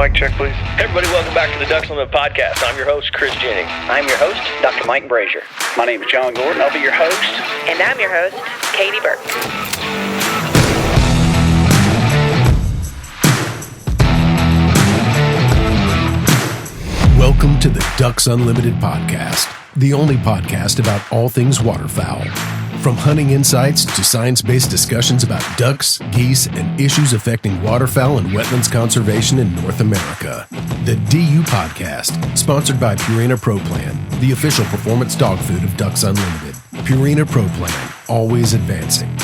mic check, please. Hey everybody, welcome back to the Ducks Unlimited podcast. I'm your host, Chris Jennings. I'm your host, Dr. Mike Brazier. My name is John Gordon. I'll be your host. And I'm your host, Katie Burke. Welcome to the Ducks Unlimited podcast, the only podcast about all things waterfowl. From hunting insights to science-based discussions about ducks, geese, and issues affecting waterfowl and wetlands conservation in North America. The DU Podcast, sponsored by Purina Pro Plan, the official performance dog food of Ducks Unlimited. Purina Pro Plan, always advancing.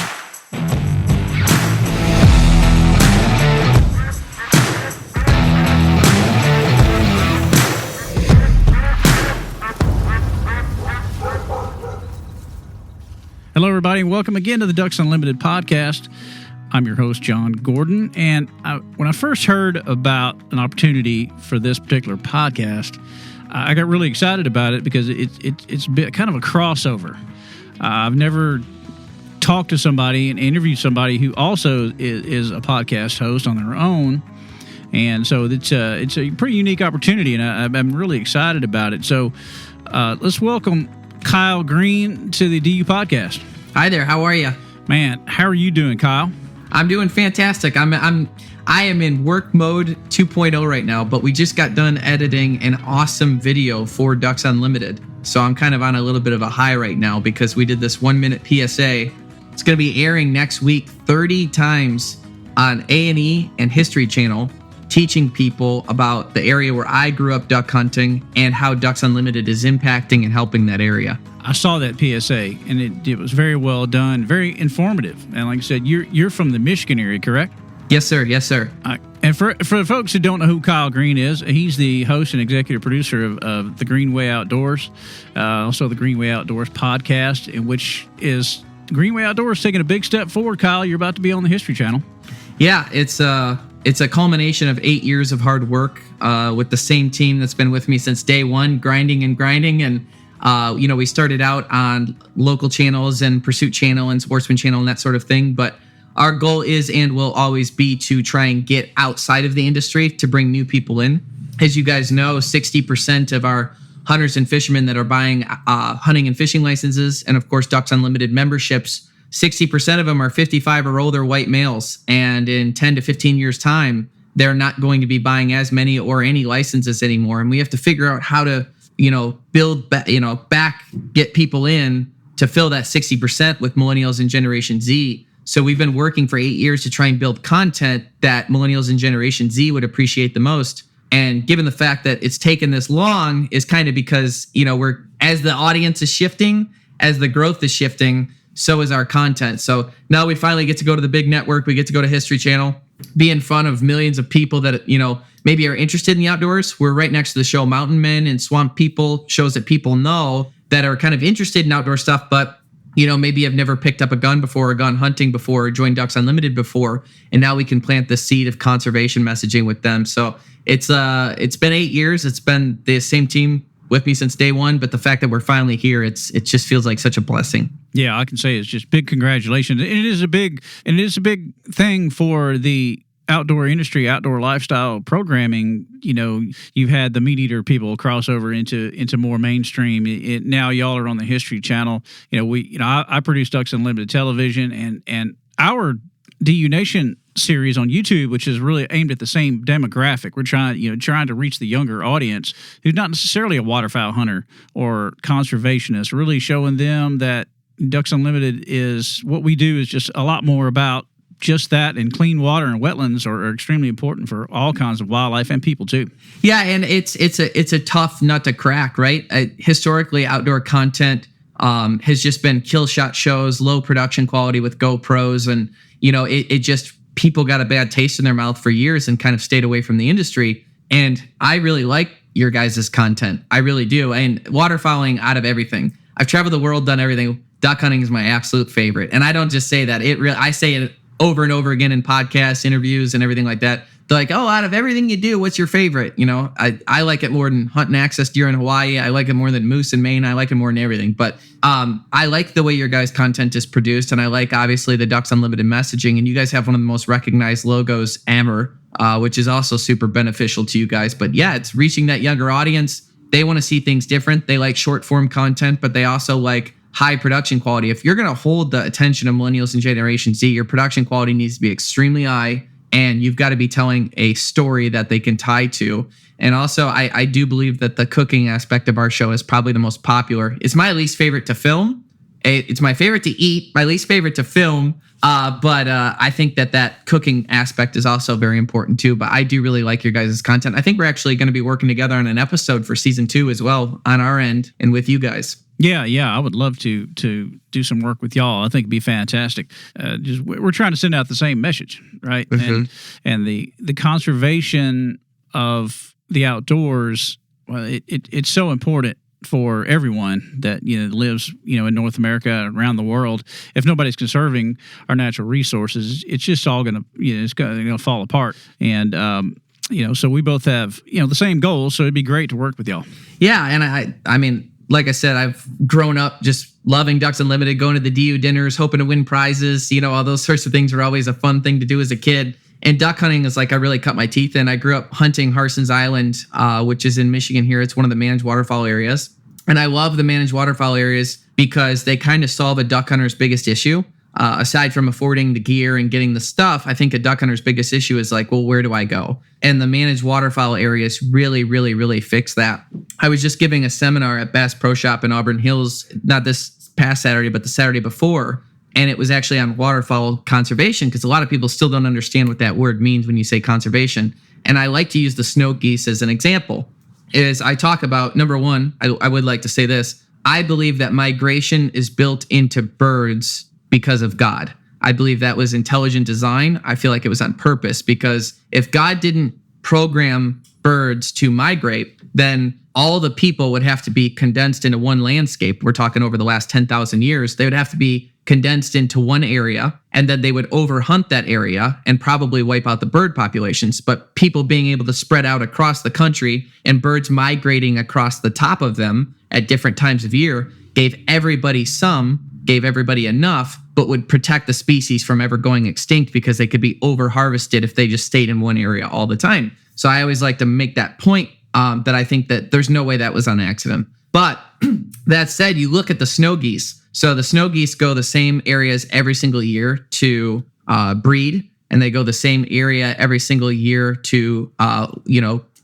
Hello, everybody, and welcome again to the Ducks Unlimited podcast. I'm your host, John Gordon, and when I first heard about an opportunity for this particular podcast, I got really excited about it because it's a bit kind of a crossover. I've never talked to somebody and interviewed somebody who also is a podcast host on their own, and so it's a pretty unique opportunity, and I'm really excited about it. So let's welcome Kyle Green to the DU podcast. Hi there. How are you? Man, how are you doing, Kyle? I'm doing fantastic. I am in work mode 2.0 right now, but we just got done editing an awesome video for Ducks Unlimited. So I'm kind of on a little bit of a high right now because we did this 1-minute PSA. It's going to be airing next week 30 times on A&E and History Channel, teaching people about the area where I grew up duck hunting and how Ducks Unlimited is impacting and helping that area. I saw that PSA, and it was very well done, very informative. And like I said, you're from the Michigan area, correct? Yes, sir. Yes, sir. And for the folks who don't know who Kyle Green is, he's the host and executive producer of the Greenway Outdoors, also the Greenway Outdoors podcast, in which is Greenway Outdoors taking a big step forward. Kyle, you're about to be on the History Channel. Yeah, it's a culmination of 8 years of hard work with the same team that's been with me since day one, grinding. And, we started out on local channels and Pursuit Channel and Sportsman Channel and that sort of thing. But our goal is and will always be to try and get outside of the industry to bring new people in. As you guys know, 60% of our hunters and fishermen that are buying hunting and fishing licenses and, of course, Ducks Unlimited memberships, 60% of them are 55 or older white males. And in 10 to 15 years' time, they're not going to be buying as many or any licenses anymore. And we have to figure out how to, build back, get people in to fill that 60% with millennials and Generation Z. So we've been working for 8 years to try and build content that millennials and Generation Z would appreciate the most. And given the fact that it's taken this long is kind of because, as the audience is shifting, as the growth is shifting, so is our content. So now we finally get to go to the big network. We get to go to History Channel, be in front of millions of people that, maybe are interested in the outdoors. We're right next to the show Mountain Men and Swamp People, shows that people know that are kind of interested in outdoor stuff, but, maybe have never picked up a gun before or gone hunting before or joined Ducks Unlimited before. And now we can plant the seed of conservation messaging with them. So it's been 8 years. It's been the same team with me since day one, but the fact that we're finally here, it just feels like such a blessing. Yeah, I can say it's just big congratulations. And it is a big thing for the outdoor industry, outdoor lifestyle programming. You've had the meat eater people cross over into more mainstream. Now y'all are on the History Channel. I produce Ducks Unlimited Television and our DU Nation series on YouTube, which is really aimed at the same demographic. We're trying to reach the younger audience who's not necessarily a waterfowl hunter or conservationist, really showing them that Ducks Unlimited is what we do is just a lot more about just that, and clean water and wetlands are extremely important for all kinds of wildlife and people too. Yeah, and it's a tough nut to crack, right? Historically, outdoor content has just been kill shot shows, low production quality with GoPros, and it just, people got a bad taste in their mouth for years and kind of stayed away from the industry. And I really like your guys' content. I really do. And waterfowling out of everything. I've traveled the world, done everything. Duck hunting is my absolute favorite. And I don't just say that. I say it over and over again in podcasts, interviews, and everything like that. They're like, oh, out of everything you do, what's your favorite? I like it more than hunting access deer in Hawaii. I like it more than moose in Maine. I like it more than everything. But I like the way your guys' content is produced. And I like, obviously, the Ducks Unlimited messaging. And you guys have one of the most recognized logos ever which is also super beneficial to you guys. But yeah, it's reaching that younger audience. They want to see things different. They like short form content, but they also like high production quality. If you're going to hold the attention of millennials and Generation Z, your production quality needs to be extremely high, and you've got to be telling a story that they can tie to. And also, I do believe that the cooking aspect of our show is probably the most popular. It's my least favorite to film. It's my favorite to eat, my least favorite to film. But I think that cooking aspect is also very important too. But I do really like your guys' content. I think we're actually going to be working together on an episode for season 2 as well on our end and with you guys. Yeah, I would love to do some work with y'all. I think it'd be fantastic. We're trying to send out the same message, right? Mm-hmm. And the conservation of the outdoors. Well, it's so important for everyone that lives in North America, around the world. If nobody's conserving our natural resources, it's just all gonna it's gonna fall apart. And so we both have the same goals. So it'd be great to work with y'all. Yeah, and I mean, like I said, I've grown up just loving Ducks Unlimited, going to the DU dinners, hoping to win prizes. All those sorts of things were always a fun thing to do as a kid. And duck hunting is like I really cut my teeth in. I grew up hunting Harson's Island, which is in Michigan here. It's one of the managed waterfowl areas. And I love the managed waterfowl areas because they kind of solve a duck hunter's biggest issue. Aside from affording the gear and getting the stuff, I think a duck hunter's biggest issue is like, well, where do I go? And the managed waterfowl areas really, really, really fix that. I was just giving a seminar at Bass Pro Shop in Auburn Hills, not this past Saturday, but the Saturday before. And it was actually on waterfowl conservation because a lot of people still don't understand what that word means when you say conservation. And I like to use the snow geese as an example. Is I talk about, number one, I would like to say this. I believe that migration is built into birds because of God. I believe that was intelligent design. I feel like it was on purpose because if God didn't program birds to migrate, then all the people would have to be condensed into one landscape. We're talking over the last 10,000 years. They would have to be condensed into one area, and then they would overhunt that area and probably wipe out the bird populations. But people being able to spread out across the country and birds migrating across the top of them at different times of year gave everybody enough, but would protect the species from ever going extinct because they could be over harvested if they just stayed in one area all the time. So I always like to make that point that I think that there's no way that was on accident. But that said, you look at the snow geese. So the snow geese go the same areas every single year to breed, and they go the same area every single year to,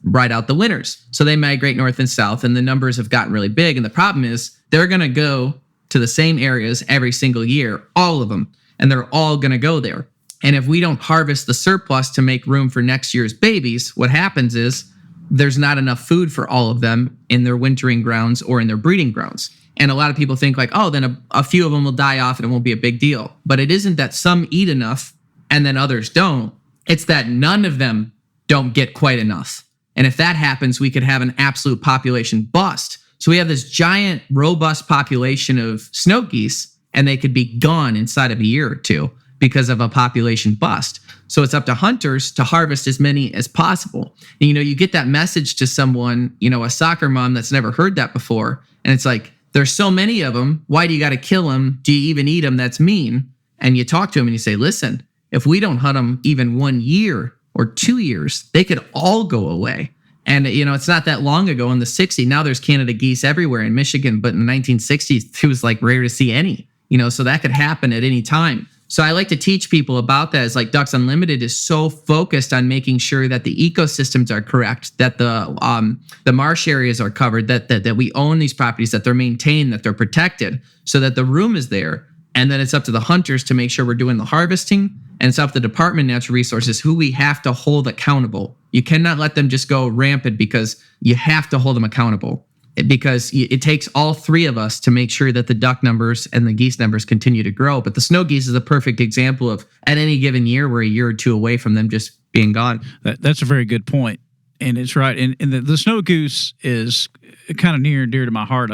ride out the winters. So they migrate north and south, and the numbers have gotten really big. And the problem is they're going to go to the same areas every single year, all of them, and they're all going to go there. And if we don't harvest the surplus to make room for next year's babies, what happens is there's not enough food for all of them in their wintering grounds or in their breeding grounds. And a lot of people think like, oh, then a few of them will die off and it won't be a big deal. But it isn't that some eat enough and then others don't. It's that none of them don't get quite enough. And if that happens, we could have an absolute population bust. So we have this giant, robust population of snow geese, and they could be gone inside of a year or two because of a population bust. So it's up to hunters to harvest as many as possible. And, you get that message to someone, a soccer mom that's never heard that before. And it's like, there's so many of them. Why do you got to kill them? Do you even eat them? That's mean. And you talk to them and you say, listen, if we don't hunt them even 1 year or 2 years, they could all go away. And, it's not that long ago in the 60s. Now there's Canada geese everywhere in Michigan. But in the 1960s, it was like rare to see any, so that could happen at any time. So I like to teach people about that. It's like Ducks Unlimited is so focused on making sure that the ecosystems are correct, that the marsh areas are covered, that we own these properties, that they're maintained, that they're protected, so that the room is there. And then it's up to the hunters to make sure we're doing the harvesting. And it's up to the Department of Natural Resources, who we have to hold accountable. You cannot let them just go rampant because you have to hold them accountable. Because it takes all three of us to make sure that the duck numbers and the geese numbers continue to grow. But the snow geese is a perfect example of at any given year, we're a year or two away from them just being gone. That's a very good point. And it's right. And the snow goose is kind of near and dear to my heart.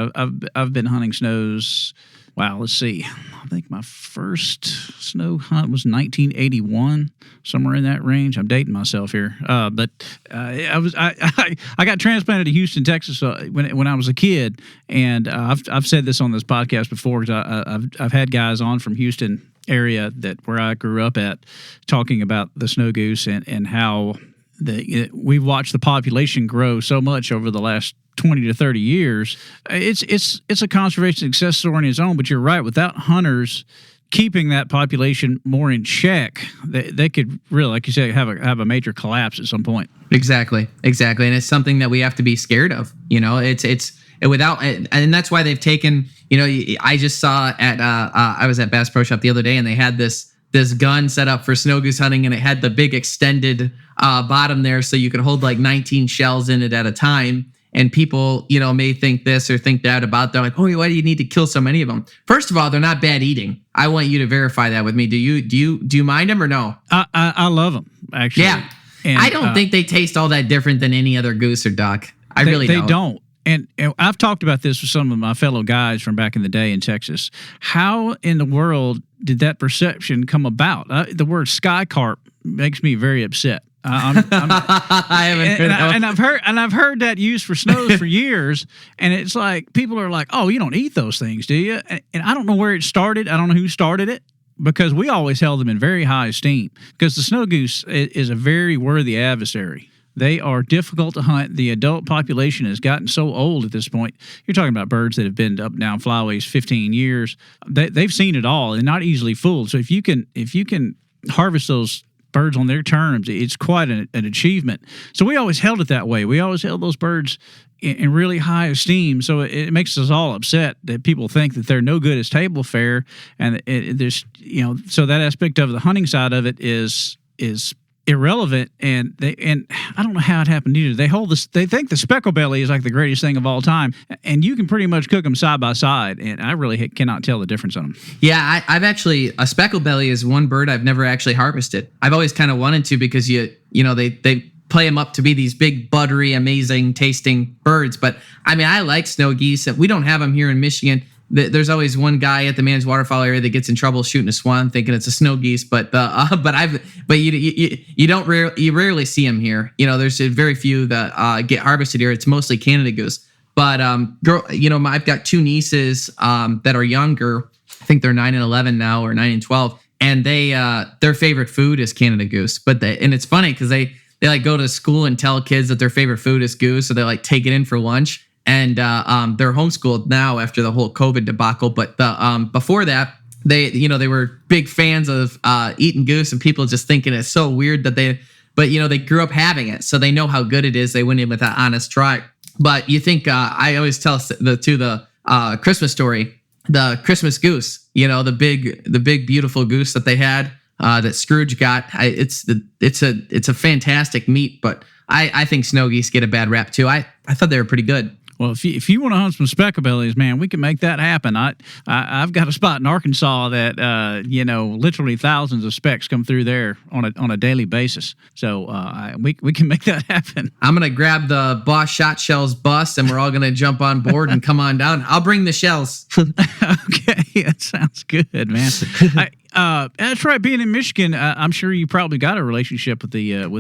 I've been hunting snows. Wow, let's see. I think my first snow hunt was 1981, somewhere in that range. I'm dating myself here, but I got transplanted to Houston, Texas, when I was a kid, and I've said this on this podcast before because I've had guys on from Houston area where I grew up at, talking about the snow goose and how we've watched the population grow so much over the last 20 to 30 years. It's a conservation success story on its own, but you're right. Without hunters keeping that population more in check, they could really, like you said, have a major collapse at some point. Exactly. And it's something that we have to be scared of. It's without, and that's why they've taken, I just saw I was at Bass Pro Shop the other day, and they had this gun set up for snow goose hunting, and it had the big extended bottom there, so you could hold like 19 shells in it at a time. And people, may think this or think that about. They're like, oh, why do you need to kill so many of them? First of all, they're not bad eating. I want you to verify that with me. Do you mind them or no? I love them, actually. Yeah, and I don't think they taste all that different than any other goose or duck. I really don't. They don't. And I've talked about this with some of my fellow guys from back in the day in Texas. How in the world did that perception come about? The word sky carp makes me very upset. I haven't heard that. And I've heard that used for snows for years, and it's like people are like, "Oh, you don't eat those things, do you?" And I don't know where it started. I don't know who started it, because we always held them in very high esteem. Because the snow goose is a very worthy adversary. They are difficult to hunt. The adult population has gotten so old at this point. You're talking about birds that have been up and down flyways 15 years. They've seen it all and not easily fooled. So if you can harvest those birds on their terms, it's quite an achievement. So we always held it that way. We always held those birds in really high esteem. So it makes us all upset that people think that they're no good as table fare, and there's so that aspect of the hunting side of it is irrelevant. And I don't know how it happened either. They think the speckle belly is like the greatest thing of all time, and you can pretty much cook them side by side, and I really cannot tell the difference on them. Yeah, I've actually, a speckle belly is one bird I've never actually harvested. I've always kind of wanted to, because they play them up to be these big, buttery, amazing tasting birds. But I mean, I like snow geese. We don't have them here in Michigan. There's always one guy at the managed waterfowl area that gets in trouble shooting a swan, thinking it's a snow geese. But you rarely see them here. There's very few that get harvested here. It's mostly Canada goose. But I've got two nieces that are younger. I think they're 9 and 11 now, or 9 and 12, and their favorite food is Canada goose. And it's funny because they like go to school and tell kids that their favorite food is goose, so they like take it in for lunch. And they're homeschooled now after the whole COVID debacle. But before that, they were big fans of eating goose, and people just thinking it's so weird that they grew up having it, so they know how good it is. They went in with an honest try. But you think I always tell the Christmas story, the Christmas goose, the big beautiful goose that they had that Scrooge got. It's a fantastic meat, but I think snow geese get a bad rap too. I thought they were pretty good. Well, if you want to hunt some speckle bellies, man, we can make that happen. I've got a spot in Arkansas that literally thousands of specks come through there on a daily basis. So we can make that happen. I'm gonna grab the Boss Shot Shells bus, and we're all gonna jump on board and come on down. I'll bring the shells. Okay, that sounds good, man. That's right. Being in Michigan, I'm sure you probably got a relationship with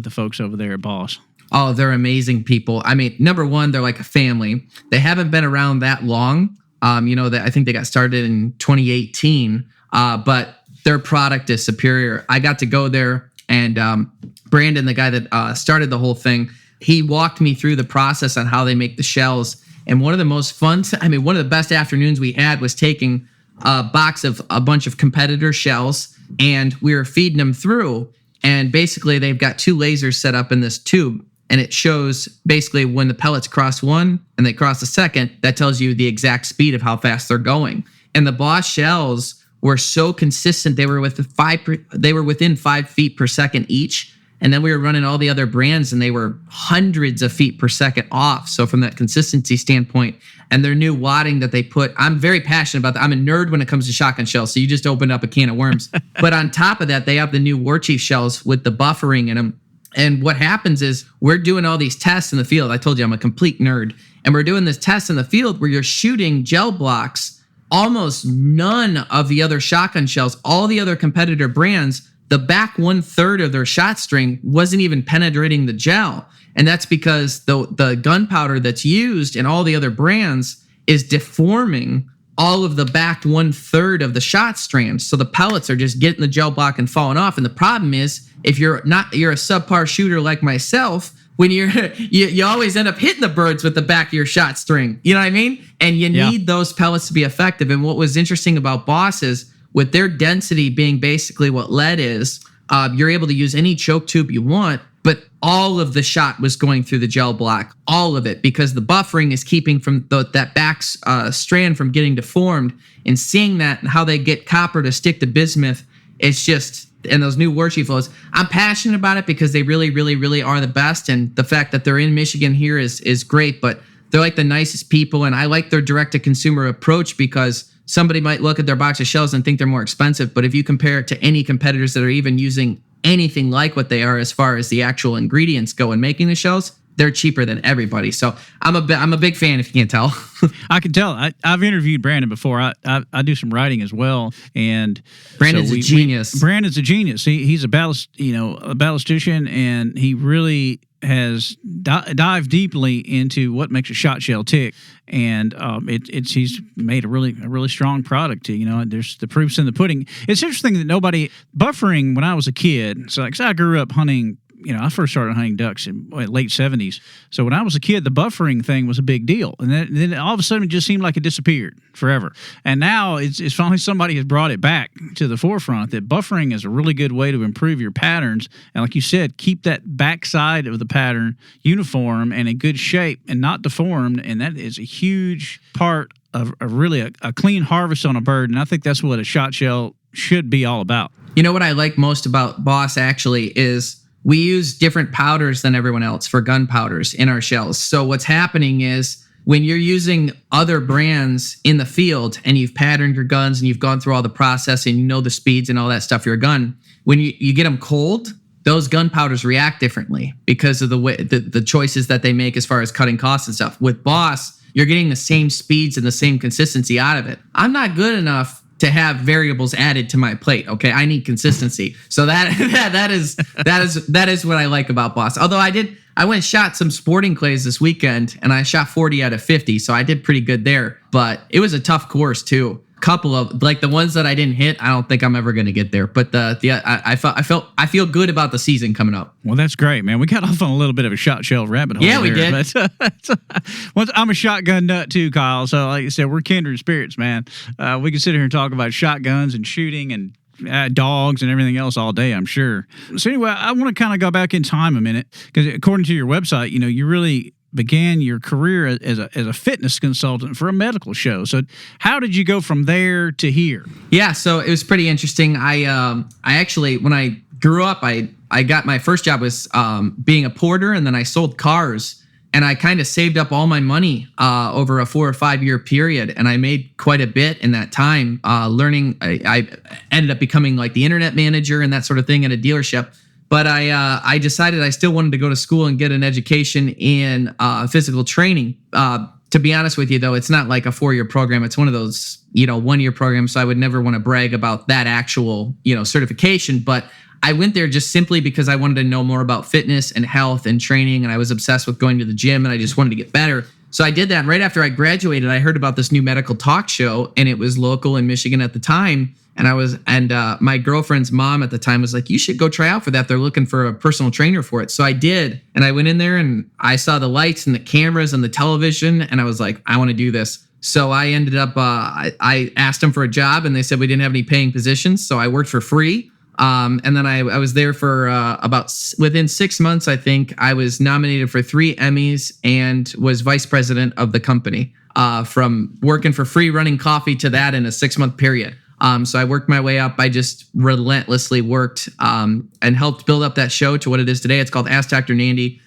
the folks over there at Boss. Oh, they're amazing people. I mean, number one, they're like a family. They haven't been around that long. I think they got started in 2018, but their product is superior. I got to go there, and Brandon, the guy that started the whole thing, he walked me through the process on how they make the shells. And one of the most fun, one of the best afternoons we had was taking a box of a bunch of competitor shells, and we were feeding them through. And basically, they've got two lasers set up in this tube. And it shows basically when the pellets cross one and they cross the second, that tells you the exact speed of how fast they're going. And the Boss shells were so consistent; they were within 5 feet per second each. And then we were running all the other brands, and they were hundreds of feet per second off. So from that consistency standpoint, and their new wadding that they put, I'm very passionate about that. I'm a nerd when it comes to shotgun shells. So you just opened up a can of worms. But on top of that, they have the new War Chief shells with the buffering in them. And what happens is we're doing all these tests in the field. I told you I'm a complete nerd. And we're doing this test in the field where you're shooting gel blocks. Almost none of the other shotgun shells, all the other competitor brands, the back 1/3 of their shot string wasn't even penetrating the gel. And that's because the gunpowder that's used in all the other brands is deforming all of the back 1/3 of the shot strand. So the pellets are just getting the gel block and falling off. And the problem is, if you're a subpar shooter like myself, when you always end up hitting the birds with the back of your shot string. You know what I mean? And you need those pellets to be effective. And what was interesting about Boss is, with their density being basically what lead is, you're able to use any choke tube you want, but all of the shot was going through the gel block, all of it, because the buffering is keeping from that back strand from getting deformed. And seeing that and how they get copper to stick to bismuth, it's just, and those new war chief loads, I'm passionate about it because they really, really, really are the best. And the fact that they're in Michigan here is great, but they're like the nicest people. And I like their direct-to-consumer approach, because somebody might look at their box of shells and think they're more expensive, but if you compare it to any competitors that are even using anything like what they are as far as the actual ingredients go in making the shells, they're cheaper than everybody. So I'm a big fan, if you can't tell. I can tell. I've interviewed Brandon before. I do some writing as well, and Brandon's a genius. Brandon's a genius. He's a ballistician, and he really has dived deeply into what makes a shot shell tick, and he's made a really strong product. There's the proofs in the pudding. It's interesting that buffering when I was a kid. So I grew up hunting. I first started hunting ducks in late 70s. So when I was a kid, the buffering thing was a big deal. And then all of a sudden, it just seemed like it disappeared forever. And now it's finally somebody has brought it back to the forefront that buffering is a really good way to improve your patterns. And like you said, keep that backside of the pattern uniform and in good shape and not deformed. And that is a huge part of really a clean harvest on a bird. And I think that's what a shot shell should be all about. You know what I like most about Boss actually is, we use different powders than everyone else for gun powders in our shells. So what's happening is, when you're using other brands in the field and you've patterned your guns and you've gone through all the processing, you know the speeds and all that stuff for your gun, when you get them cold, those gun powders react differently because of the way the choices that they make as far as cutting costs and stuff. With Boss, you're getting the same speeds and the same consistency out of it. I'm not good enough to have variables added to my plate. Okay, I need consistency. So that is what I like about Boss. Although I went and shot some sporting clays this weekend, and I shot 40 out of 50, so I did pretty good there. But it was a tough course too. Couple of like the ones that I didn't hit, I don't think I'm ever going to get there. But I feel good about the season coming up. Well, that's great, man. We got off on a little bit of a shot shell rabbit hole. Yeah, we there, did. But I'm a shotgun nut too, Kyle. So like I said, we're kindred spirits, man. We can sit here and talk about shotguns and shooting and dogs and everything else all day, I'm sure. So anyway, I want to kind of go back in time a minute, because according to your website, you really began your career as a fitness consultant for a medical show. So how did you go from there to here? Yeah, so it was pretty interesting. I actually, when I grew up, I got my first job was being a porter, and then I sold cars, and I kind of saved up all my money over a 4 or 5 year period, and I made quite a bit in that time learning. I ended up becoming like the internet manager and that sort of thing at a dealership. But I decided I still wanted to go to school and get an education in physical training. To be honest with you, though, it's not like a 4 year program. It's one of those, 1 year programs. So I would never want to brag about that actual, certification. But I went there just simply because I wanted to know more about fitness and health and training. And I was obsessed with going to the gym, and I just wanted to get better. So I did that. And right after I graduated, I heard about this new medical talk show, and it was local in Michigan at the time. And my girlfriend's mom at the time was like, you should go try out for that. They're looking for a personal trainer for it. So I did. And I went in there and I saw the lights and the cameras and the television. And I was like, I want to do this. So I ended up, I asked them for a job, and they said we didn't have any paying positions. So I worked for free. And then I was there for within 6 months, I think. I was nominated for 3 Emmys and was vice president of the company, from working for free running coffee to that in a 6-month period. So I worked my way up. I just relentlessly worked and helped build up that show to what it is today. It's called Ask Dr. Nandy.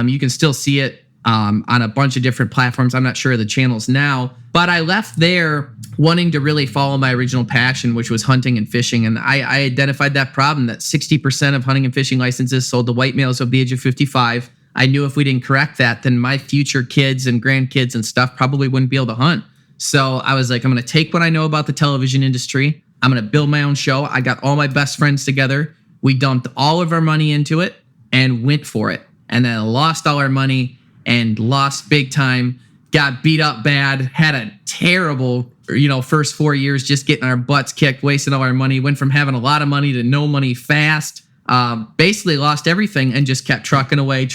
You can still see it on a bunch of different platforms. I'm not sure of the channels now, but I left there wanting to really follow my original passion, which was hunting and fishing. And I identified that problem that 60% of hunting and fishing licenses sold to white males of the age of 55. I knew if we didn't correct that, then my future kids and grandkids and stuff probably wouldn't be able to hunt. So I was like, I'm going to take what I know about the television industry. I'm going to build my own show. I got all my best friends together. We dumped all of our money into it and went for it. And then lost all our money and lost big time, got beat up bad, had a terrible first 4 years just getting our butts kicked, wasting all our money, went from having a lot of money to no money fast, basically lost everything and just kept trucking away.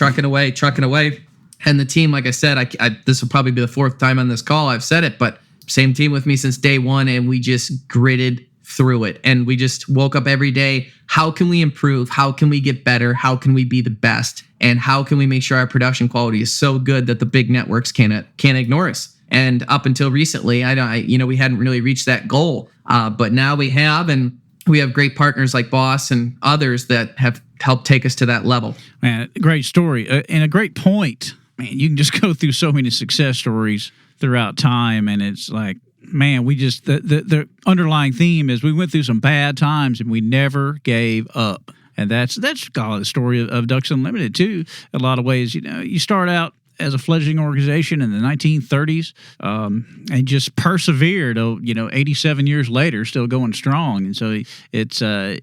And the team, like I said, this will probably be the fourth time on this call I've said it, but same team with me since day one, and we just gritted through it. And we just woke up every day. How can we improve? How can we get better? How can we be the best? And how can we make sure our production quality is so good that the big networks can't ignore us? And up until recently, we hadn't really reached that goal, but now we have, and we have great partners like Boss and others that have helped take us to that level. Man, great story and a great point. Man, you can just go through so many success stories throughout time, and it's like, man, we just the underlying theme is we went through some bad times and we never gave up. And that's kind of the story of Ducks Unlimited too. In a lot of ways, you start out as a fledgling organization in the 1930s, and just persevered. 87 years later, still going strong. And so it's a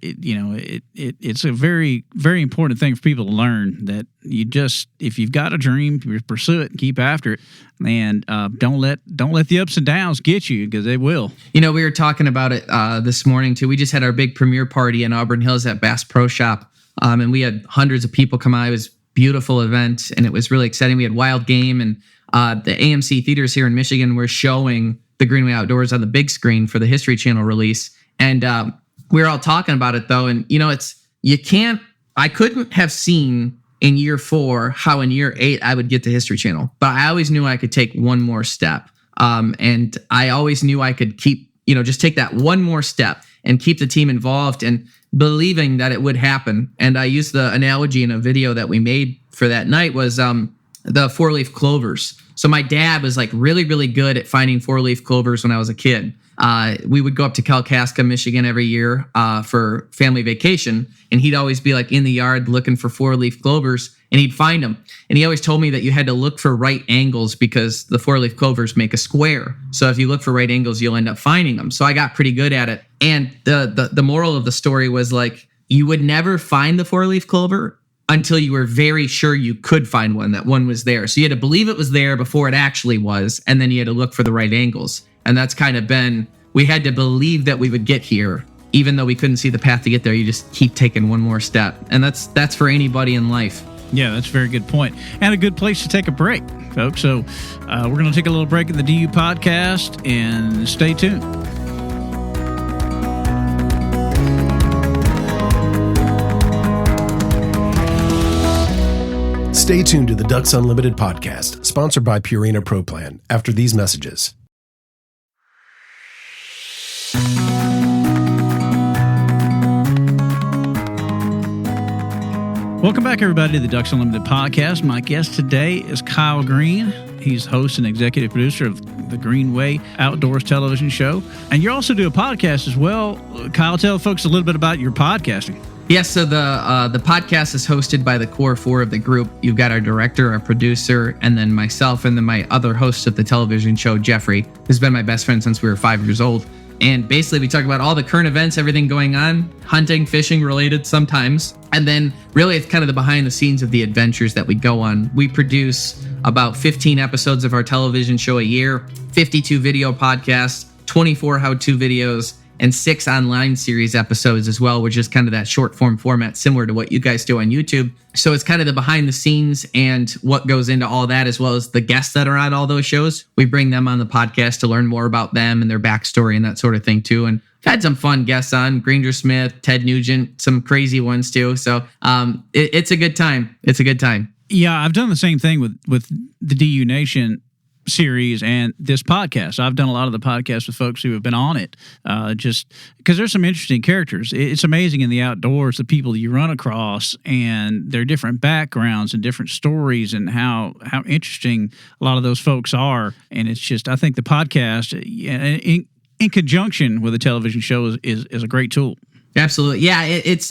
very, very important thing for people to learn that if you've got a dream, you pursue it and keep after it. And don't let the ups and downs get you, because they will. We were talking about it this morning too. We just had our big premiere party in Auburn Hills at Bass Pro Shop, and we had hundreds of people come out. It was beautiful event, and it was really exciting. We had wild game, and the AMC theaters here in Michigan were showing the Greenway Outdoors on the big screen for the History Channel release. And we were all talking about it though, and I couldn't have seen in year 4 how in year 8 I would get to History Channel, but I always knew I could take one more step, and I always knew I could keep just take that one more step and keep the team involved and believing that it would happen. And I used the analogy in a video that we made for that night was the 4-leaf clovers. So my dad was like really, really good at finding 4-leaf clovers when I was a kid. We would go up to Kalkaska, Michigan every year for family vacation, and he'd always be like in the yard looking for 4-leaf clovers, and he'd find them. And he always told me that you had to look for right angles because the 4-leaf clovers make a square. So if you look for right angles, you'll end up finding them. So I got pretty good at it. And the moral of the story was like, you would never find the 4-leaf clover until you were very sure you could find one, that one was there. So you had to believe it was there before it actually was, and then you had to look for the right angles. And that's kind of been, we had to believe that we would get here, even though we couldn't see the path to get there. You just keep taking one more step. And that's for anybody in life. Yeah, that's a very good point. And a good place to take a break, folks. So we're going to take a little break in the DU podcast, and stay tuned. Stay tuned to the Ducks Unlimited podcast, sponsored by Purina Pro Plan, after these messages. Welcome back, everybody, to the Ducks Unlimited podcast. My guest today is Kyle Green. He's host and executive producer of the Greenway Outdoors television show. And you also do a podcast as well. Kyle, tell folks a little bit about your podcasting. Yes, so the podcast is hosted by the core 4 of the group. You've got our director, our producer, and then myself, and then my other host of the television show, Jeffrey, who's been my best friend since we were 5 years old. And basically, we talk about all the current events, everything going on, hunting, fishing related sometimes. And then really, it's kind of the behind the scenes of the adventures that we go on. We produce about 15 episodes of our television show a year, 52 video podcasts, 24 how-to videos, and 6 online series episodes as well, which is kind of that short form format similar to what you guys do on YouTube. So it's kind of the behind the scenes and what goes into all that, as well as the guests that are on all those shows. We bring them on the podcast to learn more about them and their backstory and that sort of thing too. And I've had some fun guests on, Granger Smith, Ted Nugent, some crazy ones too. So it's a good time. It's a good time. Yeah, I've done the same thing with the DU Nation series and this podcast. I've done a lot of the podcasts with folks who have been on it, just because there's some interesting characters. It's amazing in the outdoors, the people you run across and their different backgrounds and different stories, and how interesting a lot of those folks are. And it's just, I think the podcast in conjunction with a television show is a great tool. Absolutely. Yeah, it's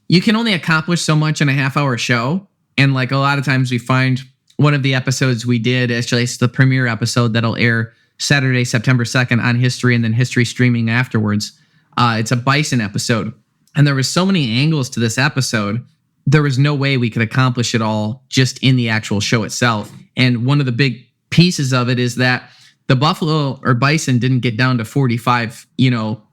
you can only accomplish so much in a half-hour show, and like a lot of times we find one of the episodes we did, actually it's the premiere episode that'll air Saturday, September 2nd on History, and then History streaming afterwards. It's a bison episode. And there was so many angles to this episode, there was no way we could accomplish it all just in the actual show itself. And one of the big pieces of it is that the buffalo or bison didn't get down to 45,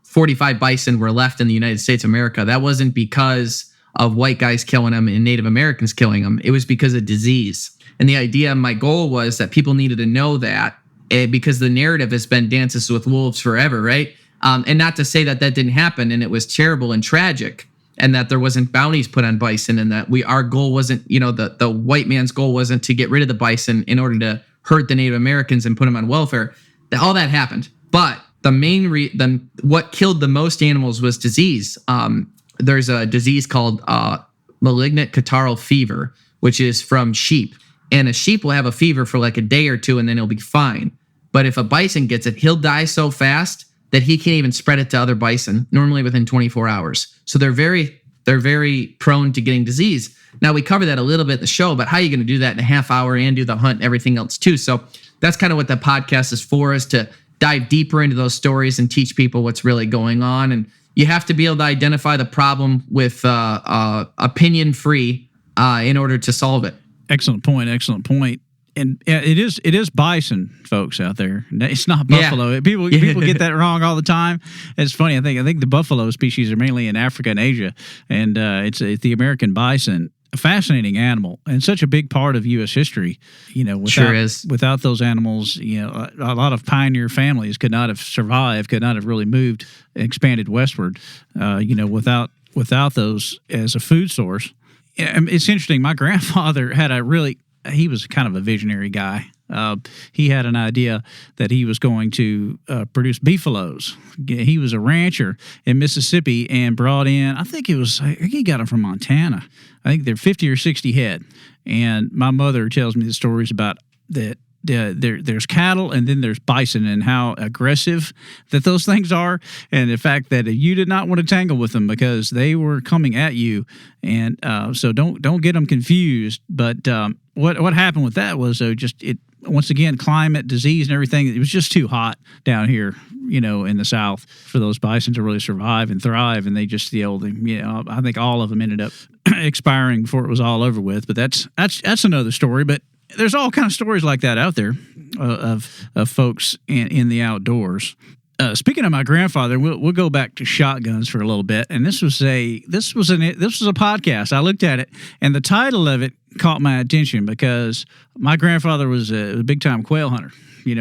45 bison were left in the United States of America. That wasn't because of white guys killing them and Native Americans killing them. It was because of disease. And the idea, my goal was that people needed to know that because the narrative has been Dances with Wolves forever, right? And not to say that didn't happen and it was terrible and tragic and that there wasn't bounties put on bison and that our goal wasn't, the white man's goal wasn't to get rid of the bison in order to hurt the Native Americans and put them on welfare. All that happened. But the what killed the most animals was disease. There's a disease called malignant catarrhal fever, which is from sheep. And a sheep will have a fever for like a day or two and then it'll be fine. But if a bison gets it, he'll die so fast that he can't even spread it to other bison, normally within 24 hours. So they're very prone to getting disease. Now, we cover that a little bit in the show, but how are you going to do that in a half hour and do the hunt and everything else too? So that's kind of what the podcast is for, is to dive deeper into those stories and teach people what's really going on. And you have to be able to identify the problem with opinion free in order to solve it. Excellent point. And it is bison, folks out there. It's not buffalo. Yeah. People get that wrong all the time. It's funny. I think the buffalo species are mainly in Africa and Asia, and it's the American bison. A fascinating animal and such a big part of U.S. history. Sure is. Without those animals, a lot of pioneer families could not have survived, could not have really moved, expanded westward. Without those as a food source. It's interesting. My grandfather had he was kind of a visionary guy. He had an idea that he was going to produce beefaloes. He was a rancher in Mississippi and brought in, I think he got them from Montana. I think they're 50 or 60 head. And my mother tells me the stories about that. There's cattle and then there's bison and how aggressive that those things are, and the fact that you did not want to tangle with them because they were coming at you, and so don't get them confused. But what happened with that was once again, climate, disease, and everything. It was just too hot down here, in the South for those bison to really survive and thrive, and they just I think all of them ended up expiring before it was all over with. But that's another story. But there's all kind of stories like that out there of folks in the outdoors. Speaking of my grandfather, we'll go back to shotguns for a little bit. And this was a podcast. I looked at it, and the title of it caught my attention because my grandfather was a big time quail hunter.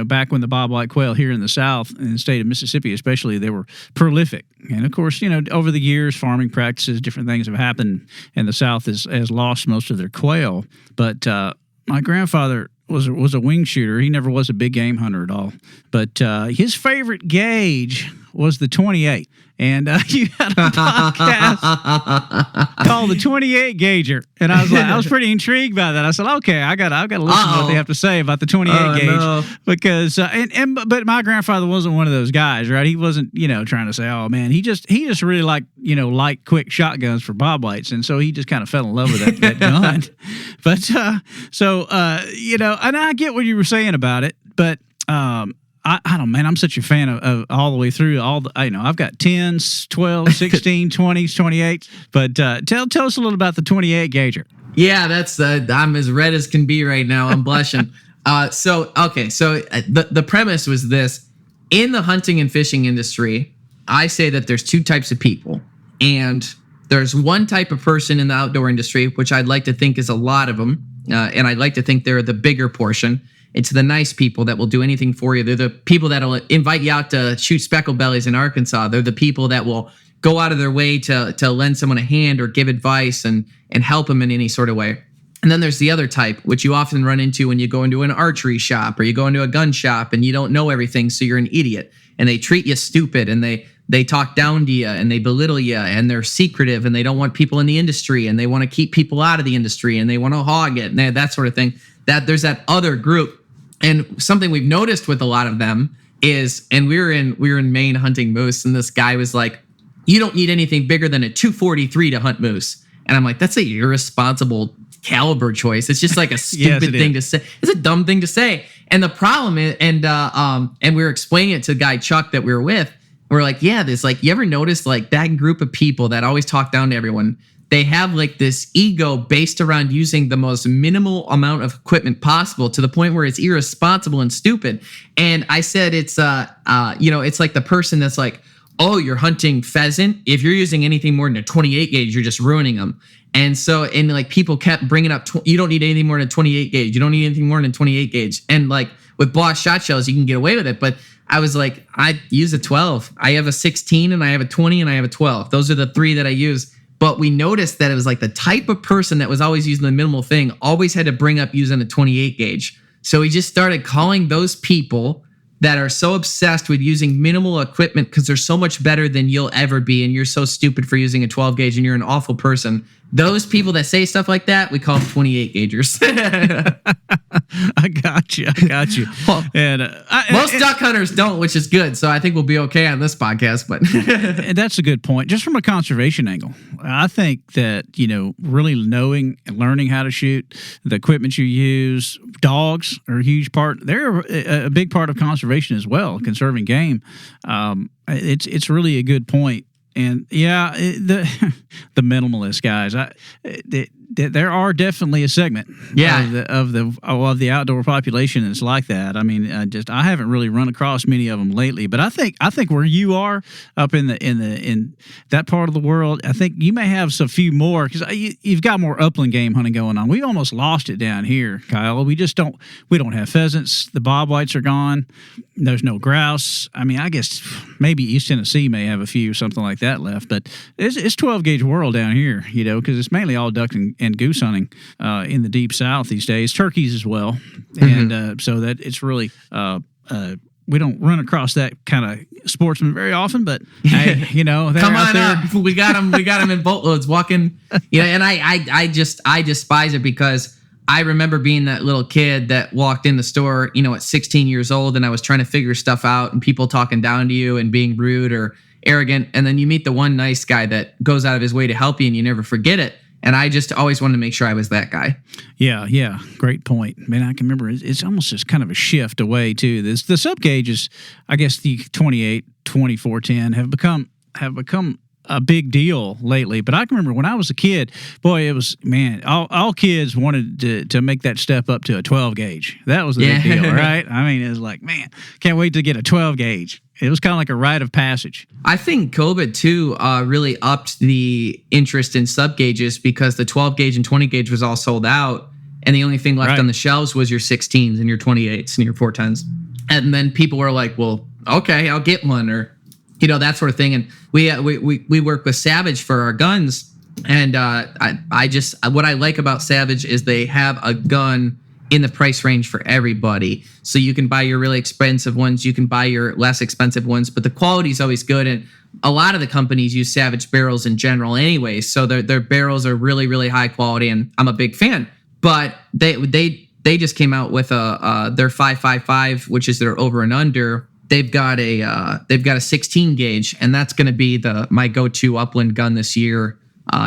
Back when the bobwhite quail here in the South, in the state of Mississippi especially, they were prolific. And of course, over the years, farming practices, different things have happened, and the South has lost most of their quail. But my grandfather was a wing shooter. He never was a big game hunter at all. But his favorite gauge was the 28. And you had a podcast called the 28 Gauger. And I was pretty intrigued by that. I said, okay, I got to listen to what they have to say about the 28 gauge. No. Because, but my grandfather wasn't one of those guys, right? He wasn't, trying to say, oh man, he just really liked, light, quick shotguns for bobwhites. And so he just kind of fell in love with that gun. But, and I get what you were saying about it, but, I don't know, man, I'm such a fan of all the way through I've got 10s, 12s, 16, 20s, 28s, but tell us a little about the 28 Gauger. Yeah, that's I'm as red as can be right now. I'm blushing. So the premise was this: in the hunting and fishing industry, I say that there's two types of people, and there's one type of person in the outdoor industry, which I'd like to think is a lot of them, and I'd like to think they're the bigger portion. It's the nice people that will do anything for you. They're the people that will invite you out to shoot speckled bellies in Arkansas. They're the people that will go out of their way to lend someone a hand or give advice and help them in any sort of way. And then there's the other type, which you often run into when you go into an archery shop or you go into a gun shop and you don't know everything, so you're an idiot. And they treat you stupid and they talk down to you and they belittle you and they're secretive and they don't want people in the industry and they want to keep people out of the industry and they want to hog it and that sort of thing. That there's that other group. And something we've noticed with a lot of them is, and we were in Maine hunting moose, and this guy was like, you don't need anything bigger than a 243 to hunt moose. And I'm like, that's a irresponsible caliber choice. It's just like a stupid thing to say. It's a dumb thing to say. And the problem is, and we were explaining it to the guy Chuck that we were with. We're like, yeah, this, like, you ever notice like that group of people that always talk down to everyone? they have like this ego based around using the most minimal amount of equipment possible to the point where it's irresponsible and stupid. And I said it's it's like the person that's like, oh, you're hunting pheasant. If you're using anything more than a 28 gauge, you're just ruining them. And so, and like people kept bringing up, you don't need anything more than 28 gauge. You don't need anything more than 28 gauge. And like with Boss shot shells, you can get away with it. But I was like, I use a 12. I have a 16 and I have a 20 and I have a 12. Those are the three that I use. But we noticed that it was like the type of person that was always using the minimal thing always had to bring up using a 28 gauge. So we just started calling those people that are so obsessed with using minimal equipment because they're so much better than you'll ever be, and you're so stupid for using a 12 gauge and you're an awful person. Those people that say stuff like that, we call them 28 gaugers. I got you. Well, And most duck hunters don't, which is good. So I think we'll be okay on this podcast. But and that's a good point. Just from a conservation angle, I think that, really knowing and learning how to shoot, the equipment you use, dogs are a huge part. They're a big part of conservation as well, conserving game. It's really a good point. And yeah, the minimalist guys, there are definitely a segment of the outdoor population that's like that. I mean, I haven't really run across many of them lately, but I think where you are up in that part of the world, I think you may have a few more because you've got more upland game hunting going on. We almost lost it down here, Kyle. We don't have pheasants. The bobwhites are gone. There's no grouse. I mean, I guess maybe East Tennessee may have a few, something like that left, but it's 12 gauge world down here, because it's mainly all duck and goose hunting in the deep south these days, turkeys as well. Mm-hmm. And so that it's really we don't run across that kind of sportsman very often, but hey, come on up. We got them in boatloads walking. And I despise it because I remember being that little kid that walked in the store, at 16 years old, and I was trying to figure stuff out, and people talking down to you and being rude or arrogant, and then you meet the one nice guy that goes out of his way to help you, and you never forget it. And I just always wanted to make sure I was that guy. Yeah, great point. Man, I can remember it's almost just kind of a shift away too. The sub gauges, I guess the 28, 24, 10 have become a big deal lately. But I can remember when I was a kid, boy, it was, man, all kids wanted to make that step up to a 12 gauge. That was the big deal, right? I mean, it was like, man, can't wait to get a 12 gauge. It was kind of like a rite of passage. I think COVID too really upped the interest in sub gauges because the 12 gauge and 20 gauge was all sold out, and the only thing left on the shelves was your 16s and your 28s and your 410s. And then people were like, "Well, okay, I'll get one," or that sort of thing. And we work with Savage for our guns, and I just what I like about Savage is they have a gun in the price range for everybody. So you can buy your really expensive ones, you can buy your less expensive ones, but the quality is always good. And a lot of the companies use Savage barrels in general anyway, so their barrels are really, really high quality, and I'm a big fan. But they just came out with their 5.55, which is their over and under. They've got a 16 gauge, and that's going to be my go-to upland gun this year.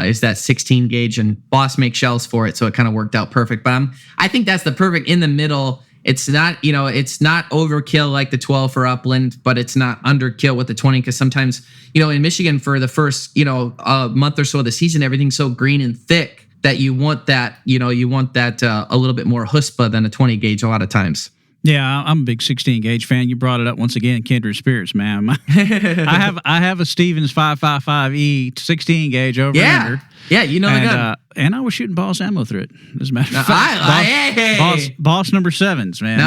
Is that 16 gauge, and Boss makes shells for it, so it kind of worked out perfect. But I think that's the perfect in the middle. It's not overkill like the 12 for upland, but it's not underkill with the 20, because sometimes in Michigan for the first month or so of the season, everything's so green and thick that you want that a little bit more chutzpah than a 20 gauge a lot of times. Yeah, I'm a big 16 gauge fan. You brought it up once again, kindred spirits, man. I have a Stevens 5.55E 16 gauge over under. Yeah, the gun. And I was shooting Boss ammo through it. As a matter of fact, Boss number 7s, man.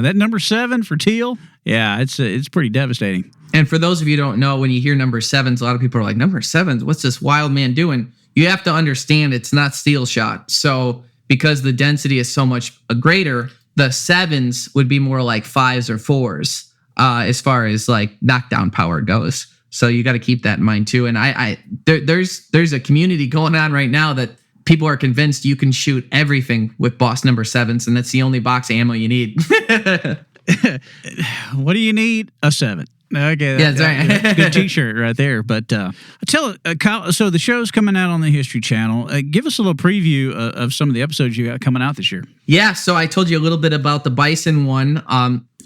That number 7 for teal. Yeah, it's pretty devastating. And for those of you who don't know, when you hear number 7s, a lot of people are like, number 7s, what's this wild man doing? You have to understand it's not steel shot. So because the density is so much greater, the 7s would be more like 5s or 4s as far as like knockdown power goes. So you got to keep that in mind too. And there's a community going on right now that people are convinced you can shoot everything with Boss number 7s, and that's the only box of ammo you need. What do you need? A 7. Okay, that's right. That's a good T-shirt right there. But Kyle, so the show's coming out on the History Channel. Give us a little preview of some of the episodes you got coming out this year. Yeah, so I told you a little bit about the bison one.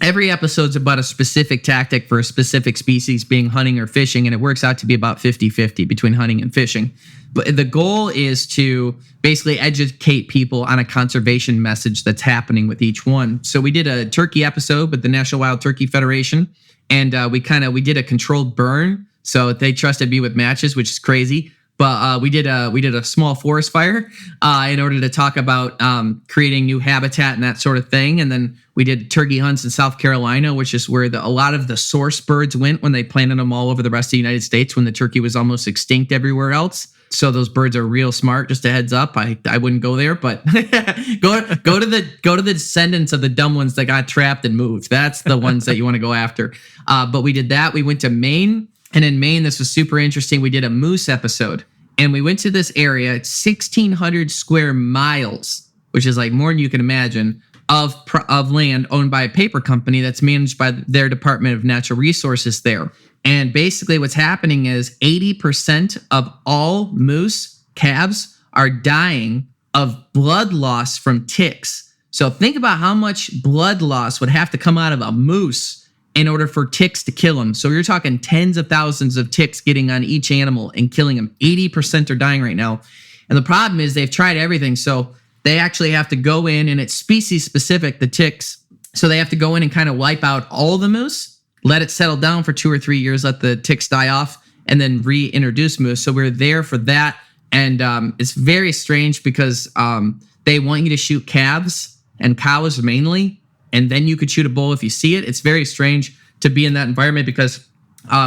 Every episode's about a specific tactic for a specific species, being hunting or fishing, and it works out to be about 50-50 between hunting and fishing. But the goal is to basically educate people on a conservation message that's happening with each one. So we did a turkey episode with the National Wild Turkey Federation, and we did a controlled burn. So they trusted me with matches, which is crazy. But we did a small forest fire in order to talk about creating new habitat and that sort of thing. And then we did turkey hunts in South Carolina, which is where a lot of the source birds went when they planted them all over the rest of the United States when the turkey was almost extinct everywhere else. So those birds are real smart. Just a heads up, I wouldn't go there, but go to the descendants of the dumb ones that got trapped and moved. That's the ones that you want to go after. But we did that. We went to Maine. And in Maine, this was super interesting. We did a moose episode, and we went to this area, 1,600 square miles, which is like more than you can imagine, of land owned by a paper company that's managed by their Department of Natural Resources there. And basically what's happening is 80% of all moose calves are dying of blood loss from ticks. So think about how much blood loss would have to come out of a moose in order for ticks to kill them. So you're talking tens of thousands of ticks getting on each animal and killing them. 80% are dying right now. And the problem is they've tried everything. So they actually have to go in, and it's species specific, the ticks. So they have to go in and kind of wipe out all the moose, let it settle down for 2 or 3 years, let the ticks die off, and then reintroduce moose. So we're there for that. And it's very strange because they want you to shoot calves and cows mainly, and then you could shoot a bull if you see it. It's very strange to be in that environment because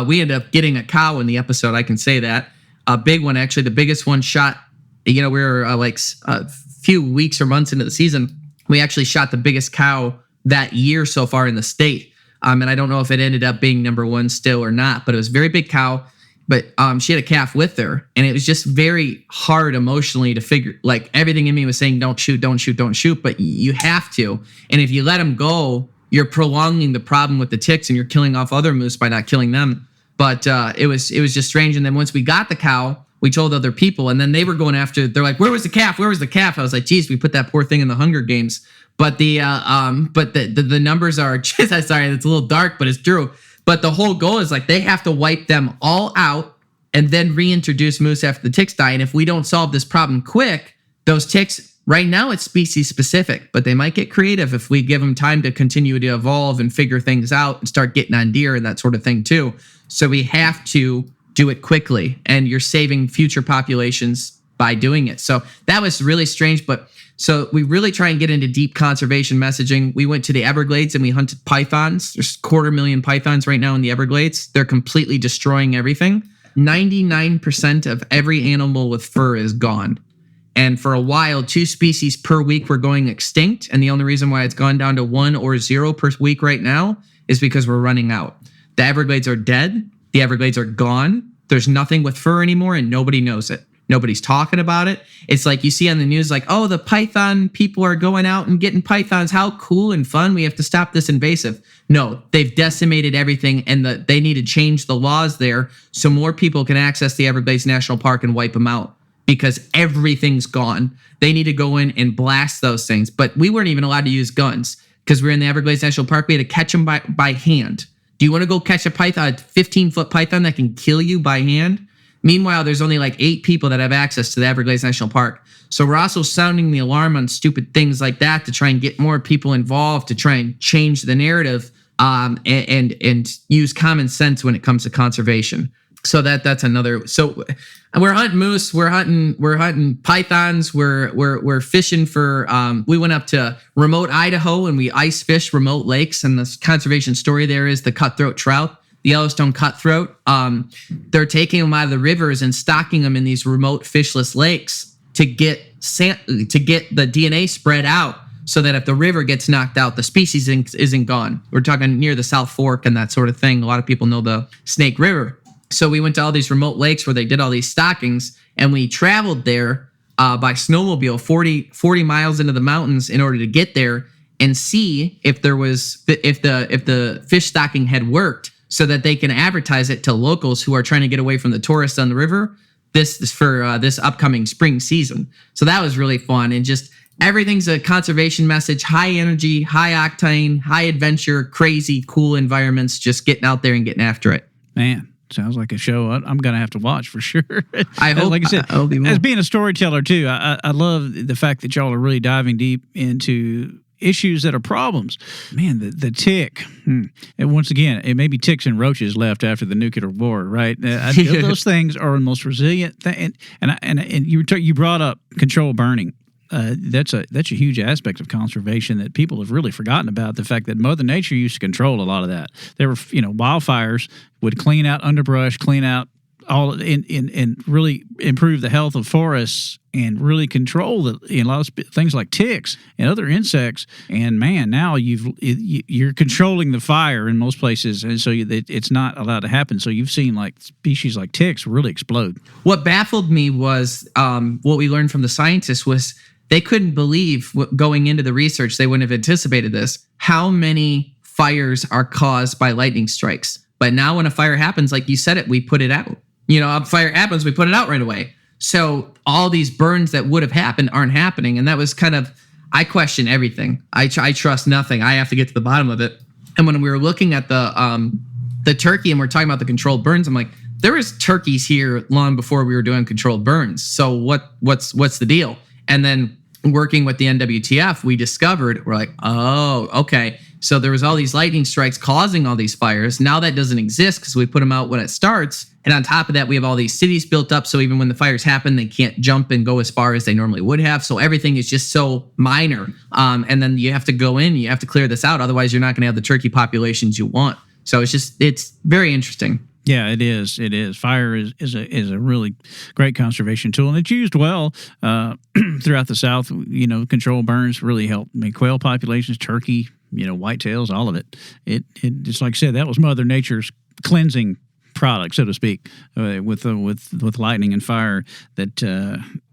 we ended up getting a cow in the episode. I can say that. A big one, actually, the biggest one shot. We were like a few weeks or months into the season. We actually shot the biggest cow that year so far in the state. And I don't know if it ended up being number one still or not, but it was a very big cow. But she had a calf with her, and it was just very hard emotionally to figure, like everything in me was saying, don't shoot, don't shoot, don't shoot, but you have to. And if you let them go, you're prolonging the problem with the ticks and you're killing off other moose by not killing them. But it was just strange. And then once we got the cow, we told other people, and then they were going after, they're like, where was the calf? Where was the calf? I was like, geez, we put that poor thing in the Hunger Games. But the numbers are just, sorry, it's a little dark, but it's true. But the whole goal is like they have to wipe them all out and then reintroduce moose after the ticks die. And if we don't solve this problem quick, those ticks, right now it's species specific, but they might get creative if we give them time to continue to evolve and figure things out and start getting on deer and that sort of thing too. So we have to do it quickly, and you're saving future populations by doing it. So that was really strange, but so we really try and get into deep conservation messaging. We went to the Everglades and we hunted pythons. There's 250,000 pythons right now in the Everglades. They're completely destroying everything. 99% of every animal with fur is gone. And for a while, 2 species per week were going extinct. And the only reason why it's gone down to 1 or 0 per week right now is because we're running out. The Everglades are dead. The Everglades are gone. There's nothing with fur anymore, and nobody knows it. Nobody's talking about it. It's like you see on the news, like, oh, the python people are going out and getting pythons. How cool and fun. We have to stop this invasive. No, they've decimated everything, and they need to change the laws there so more people can access the Everglades National Park and wipe them out because everything's gone. They need to go in and blast those things. But we weren't even allowed to use guns because we're in the Everglades National Park. We had to catch them by hand. Do you want to go catch a python, a 15-foot python that can kill you by hand? Meanwhile, there's only like 8 people that have access to the Everglades National Park. So we're also sounding the alarm on stupid things like that to try and get more people involved, to try and change the narrative and use common sense when it comes to conservation. So that's another. So we're hunting moose, we're hunting pythons, we're fishing for. We went up to remote Idaho and we ice fish remote lakes, and the conservation story there is the cutthroat trout. The Yellowstone cutthroat, they're taking them out of the rivers and stocking them in these remote fishless lakes to get the DNA spread out so that if the river gets knocked out, the species isn't gone. We're talking near the South Fork and that sort of thing. A lot of people know the Snake River. So we went to all these remote lakes where they did all these stockings, and we traveled there by snowmobile 40 miles into the mountains in order to get there and see if the fish stocking had worked, so that they can advertise it to locals who are trying to get away from the tourists on the river. This is for this upcoming spring season. So that was really fun. And just everything's a conservation message, high energy, high octane, high adventure, crazy, cool environments, just getting out there and getting after it. Man, Sounds like a show I'm going to have to watch for sure. I hope, like I said, I hope you will. as being a storyteller too, I love the fact that y'all are really diving deep into issues that are problems. Man, the tick. And once again, it may be ticks and roaches left after the nuclear war, right? Those things are the most resilient thing. And you brought up controlled burning. That's a huge aspect of conservation that people have really forgotten about. The fact that Mother Nature used to control a lot of that. There were, wildfires would clean out underbrush, clean out all and really improve the health of forests and really control a lot of things like ticks and other insects. And man, now you're controlling the fire in most places, and so it's not allowed to happen. So you've seen like species like ticks really explode. What baffled me was what we learned from the scientists was they couldn't believe going into the research, they wouldn't have anticipated this, how many fires are caused by lightning strikes. But now when a fire happens, like you said it, we put it out. A fire happens, we put it out right away. So all these burns that would have happened aren't happening. And that was kind of, I question everything. I trust nothing. I have to get to the bottom of it. And when we were looking at the turkey and we're talking about the controlled burns, I'm like, there was turkeys here long before we were doing controlled burns. So what's the deal? And then working with the NWTF, we discovered, we're like, oh, okay. So there was all these lightning strikes causing all these fires. Now that doesn't exist because we put them out when it starts. And on top of that, we have all these cities built up. So even when the fires happen, they can't jump and go as far as they normally would have. So everything is just so minor. And then you have to go in, you have to clear this out. Otherwise, you're not going to have the turkey populations you want. So it's very interesting. Yeah, it is. It is. Fire is a really great conservation tool, and it's used well throughout the South. Control burns really help make quail populations, turkey, whitetails, all of it. It's like I said, that was Mother Nature's cleansing product, so to speak, with lightning and fire. That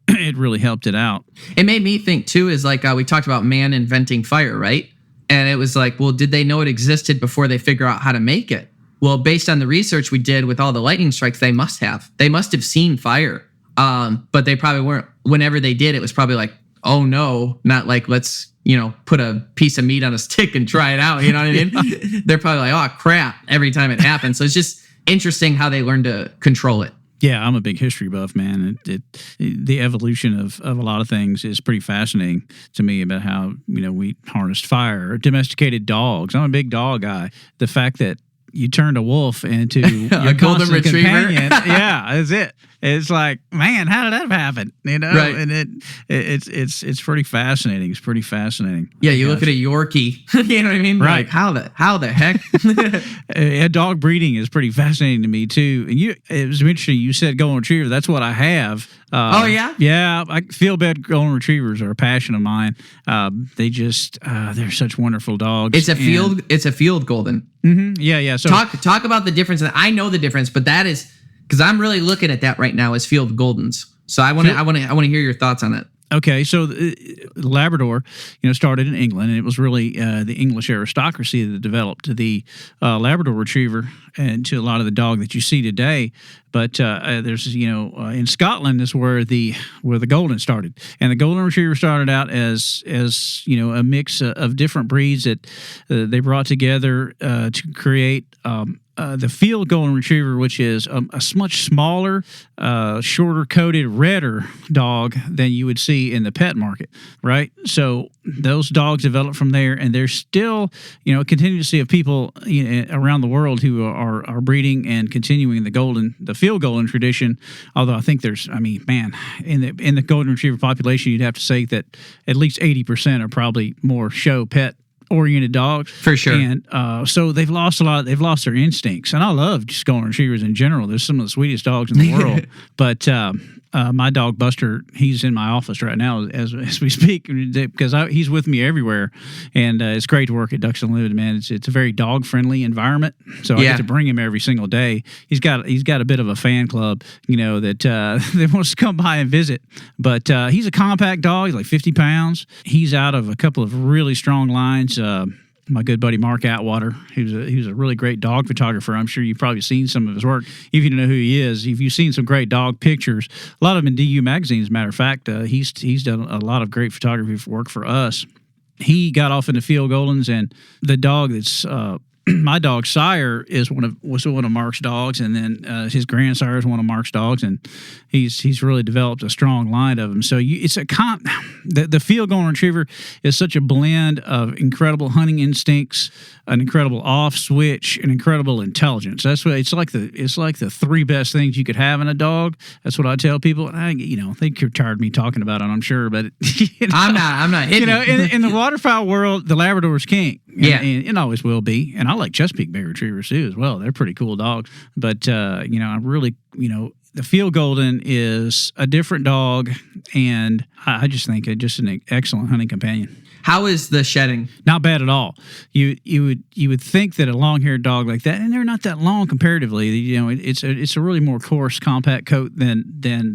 it really helped it out. It made me think too. Is like we talked about man inventing fire, right? And it was like, well, did they know it existed before they figure out how to make it? Well, based on the research we did with all the lightning strikes, they must have seen fire. But they probably weren't. Whenever they did, it was probably like, oh no, not like let's, put a piece of meat on a stick and try it out. You know what I mean? Yeah. They're probably like, oh crap, every time it happens. So it's just interesting how they learn to control it. Yeah, I'm a big history buff, man. The evolution of a lot of things is pretty fascinating to me about how, we harnessed fire or domesticated dogs. I'm a big dog guy. The fact that you turned a wolf into your golden retriever. Companion. Yeah, that's it. It's like, man, how did that happen? Right. And it's pretty fascinating. It's pretty fascinating. Yeah, you look at a Yorkie. You know what I mean? Right. Like, how the heck? Dog breeding is pretty fascinating to me too. And it was interesting. You said golden retriever. That's what I have. Oh yeah. Yeah, field bed golden retrievers are a passion of mine. They're such wonderful dogs. It's a field golden. Mm-hmm. Yeah. So talk about the difference. I know the difference, but that is because I'm really looking at that right now as field goldens. So I want to hear your thoughts on it. Okay, so the Labrador, started in England, and it was really the English aristocracy that developed the Labrador Retriever into a lot of the dog that you see today. But there's, in Scotland is where the Golden started, and the Golden Retriever started out as a mix of different breeds that they brought together to create. The field golden retriever, which is a much smaller, shorter coated, redder dog than you would see in the pet market, right? So those dogs developed from there, and there's still, continue to see of people around the world who are breeding and continuing the field golden tradition. Although I think in the golden retriever population, you'd have to say that at least 80% are probably more show pet oriented dogs for sure, and so they've lost a lot. They've lost their instincts, and I love just golden retrievers in general. They're some of the sweetest dogs in the world. But my dog Buster, he's in my office right now as we speak because he's with me everywhere, and it's great to work at Ducks Unlimited. Man, it's a very dog friendly environment, so I get to bring him every single day. He's got a bit of a fan club, that wants to come by and visit. But he's a compact dog. He's like 50 pounds. He's out of a couple of really strong lines. My good buddy Mark Atwater, who's a really great dog photographer. I'm sure you've probably seen some of his work. If you don't know who he is, if you've seen some great dog pictures, a lot of them in DU magazine, as a matter of fact. He's done a lot of great photography work for us. He got off into field goldens, and the dog that's my dog Sire was one of Mark's dogs, and then his grandsire is one of Mark's dogs, and he's really developed a strong line of them. So the field golden retriever is such a blend of incredible hunting instincts, an incredible off switch, and incredible intelligence. That's what it's like the three best things you could have in a dog. That's what I tell people. And they you're tired of me talking about it, I'm sure, but I'm not hitting in the waterfowl world, the Labrador's king. Yeah. And it always will be. And I like Chesapeake Bay Retrievers too as well. They're pretty cool dogs. But I really, the field golden is a different dog, and I just think it's just an excellent hunting companion. How is the shedding? Not bad at all. You would think that a long-haired dog like that, and they're not that long comparatively. It's a really more coarse, compact coat than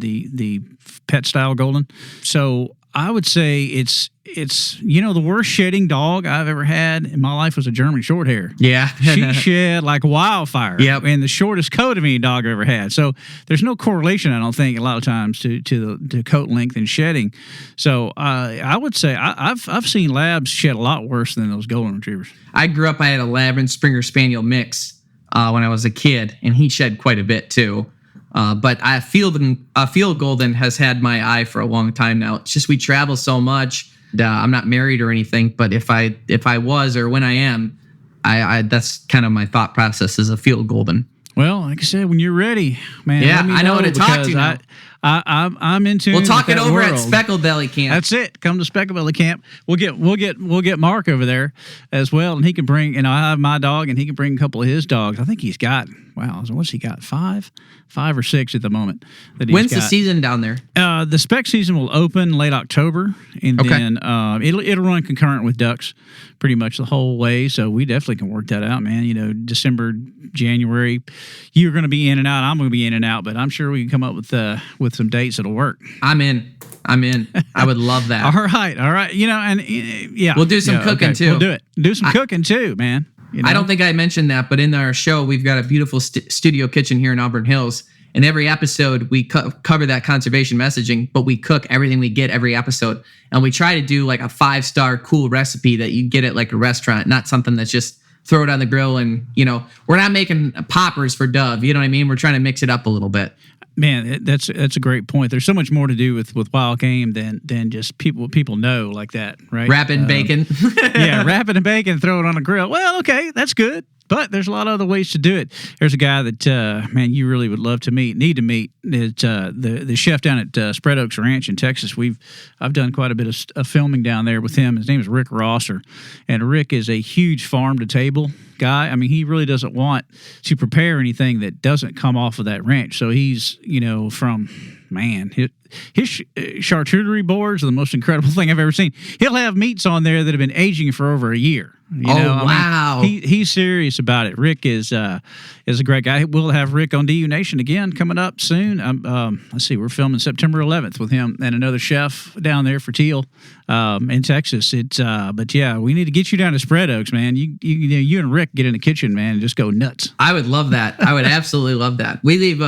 the pet style golden. So I would say it's the worst shedding dog I've ever had in my life was a German Shorthair. Yeah. She shed like wildfire. Yep. And the shortest coat of any dog I've ever had. So there's no correlation, I don't think, a lot of times to the coat length and shedding. So I would say I've seen labs shed a lot worse than those golden retrievers. I grew up, I had a Lab and Springer Spaniel mix when I was a kid, and he shed quite a bit too. But a field golden has had my eye for a long time now. It's just we travel so much. I'm not married or anything, but if I was, or when I am, I that's kind of my thought process as a field golden. Well, like I said, when you're ready, man. Yeah, I know what to talk to now. I'm into. We'll talk it over world. at Speckled Belly Camp. That's it. Come to Speckled Belly Camp. We'll get Mark over there as well, and he can bring. I have my dog, and he can bring a couple of his dogs. I think he's got. Wow, what's he got? Five or six at the moment. When's the season down there? The spec season will open late October, and then it'll run concurrent with ducks pretty much the whole way. So we definitely can work that out, man. December, January, you're going to be in and out. I'm going to be in and out, but I'm sure we can come up with some dates that'll work. I'm in. I would love that. All right. Yeah, we'll do some cooking too. We'll do it. Do some cooking too, man. I don't think I mentioned that, but in our show, we've got a beautiful studio kitchen here in Auburn Hills. And every episode, we cover that conservation messaging, but we cook everything we get every episode. And we try to do like a 5-star cool recipe that you get at like a restaurant, not something that's just throw it on the grill. And, we're not making poppers for Dove. You know what I mean? We're trying to mix it up a little bit. Man, that's a great point. There's so much more to do with wild game than just people know like that, right? Wrapping bacon. Yeah, wrapping and bacon, throw it on a grill. Well, okay, that's good. But there's a lot of other ways to do it. There's a guy that, man, you really would love to need to meet. It's the chef down at Spread Oaks Ranch in Texas. I've done quite a bit of filming down there with him. His name is Rick Rosser. And Rick is a huge farm-to-table guy. I mean, he really doesn't want to prepare anything that doesn't come off of that ranch. So he's, from, man, his charcuterie boards are the most incredible thing I've ever seen. He'll have meats on there that have been aging for over a year. Wow. He's serious about it. Rick is a great guy. We'll have Rick on DU Nation again coming up soon. Let's see, we're filming September 11th with him and another chef down there for teal in Texas. But yeah, we need to get you down to Spread Oaks, man. You and Rick get in the kitchen, man, and just go nuts. I would love that. I would absolutely love that. We leave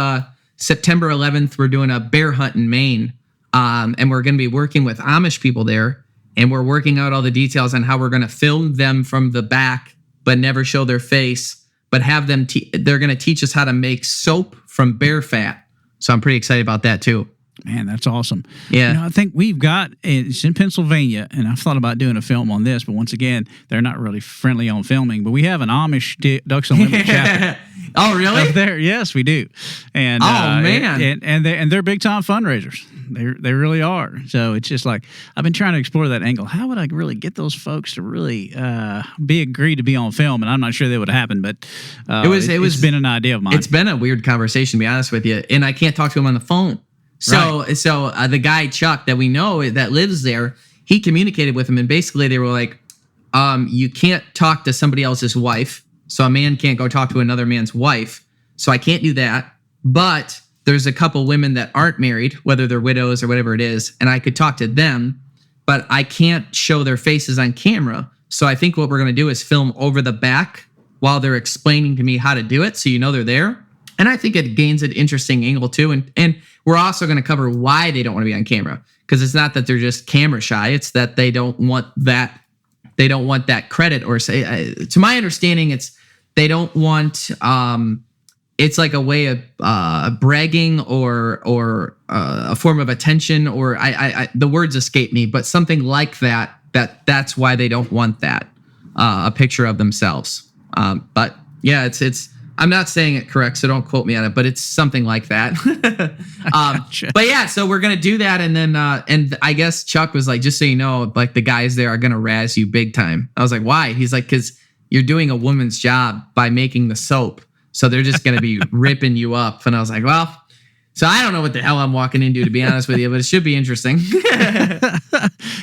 September 11th. We're doing a bear hunt in Maine, and we're going to be working with Amish people there. And we're working out all the details on how we're going to film them from the back, but never show their face, but have them, they're going to teach us how to make soap from bear fat. So I'm pretty excited about that too. Man, that's awesome. Yeah. I think it's in Pennsylvania, and I've thought about doing a film on this, but once again, they're not really friendly on filming. But we have an Amish Ducks Unlimited chapter. Oh, really? Up there, yes, we do. And man, and they're big time fundraisers. They really are. So it's just like I've been trying to explore that angle. How would I really get those folks to really agree to be on film? And I'm not sure that would happen, but it's been an idea of mine. It's been a weird conversation, to be honest with you, and I can't talk to him on the phone. So the guy Chuck that we know that lives there, he communicated with him, and basically they were like, you can't talk to somebody else's wife. So a man can't go talk to another man's wife. So I can't do that. But there's a couple women that aren't married, whether they're widows or whatever it is, and I could talk to them, but I can't show their faces on camera. So I think what we're going to do is film over the back while they're explaining to me how to do it, so they're there. And I think it gains an interesting angle too. And we're also going to cover why they don't want to be on camera, because it's not that they're just camera shy. It's that they don't want that. They don't want that credit, or say, to my understanding, it's They don't want. It's like a way of bragging or a form of attention, or I the words escape me, but something like that. That's why they don't want that a picture of themselves. But yeah, it's. I'm not saying it correct, so don't quote me on it, but it's something like that. Gotcha. But yeah, so we're gonna do that, and then and I guess Chuck was like, just so you know, like the guys there are gonna razz you big time. I was like, why? He's like, because you're doing a woman's job by making the soap, so they're just gonna be ripping you up. And I was like, well, so I don't know what the hell I'm walking into, to be honest with you, but it should be interesting.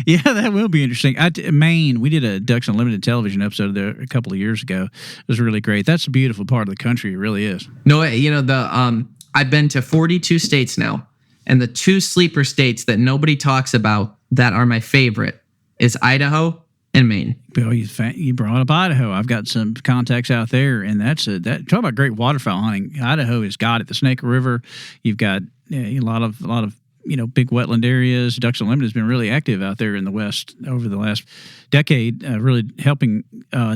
Yeah, that will be interesting. Maine, we did a Ducks Unlimited television episode there a couple of years ago. It was really great. That's a beautiful part of the country. It really is. No, you know, I've been to 42 states now, and the two sleeper states that nobody talks about that are my favorite is Idaho and Maine. Bill, you brought up Idaho. I've got some contacts out there, and talk about great waterfowl hunting. Idaho has got it. The Snake River. You've got a lot of big wetland areas. Ducks Unlimited has been really active out there in the West over the last decade, really helping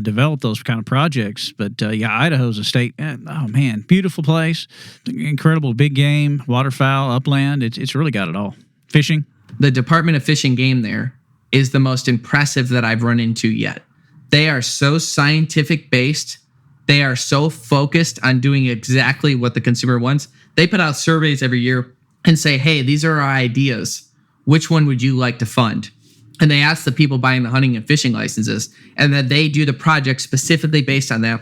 develop those kind of projects. But Idaho's a state. Oh man, beautiful place, incredible big game, waterfowl, upland. It's really got it all. Fishing. The Department of Fish and Game there is the most impressive that I've run into yet. They are so scientific based. They are so focused on doing exactly what the consumer wants. They put out surveys every year and say, hey, these are our ideas. Which one would you like to fund? And they ask the people buying the hunting and fishing licenses, and then they do the project specifically based on that,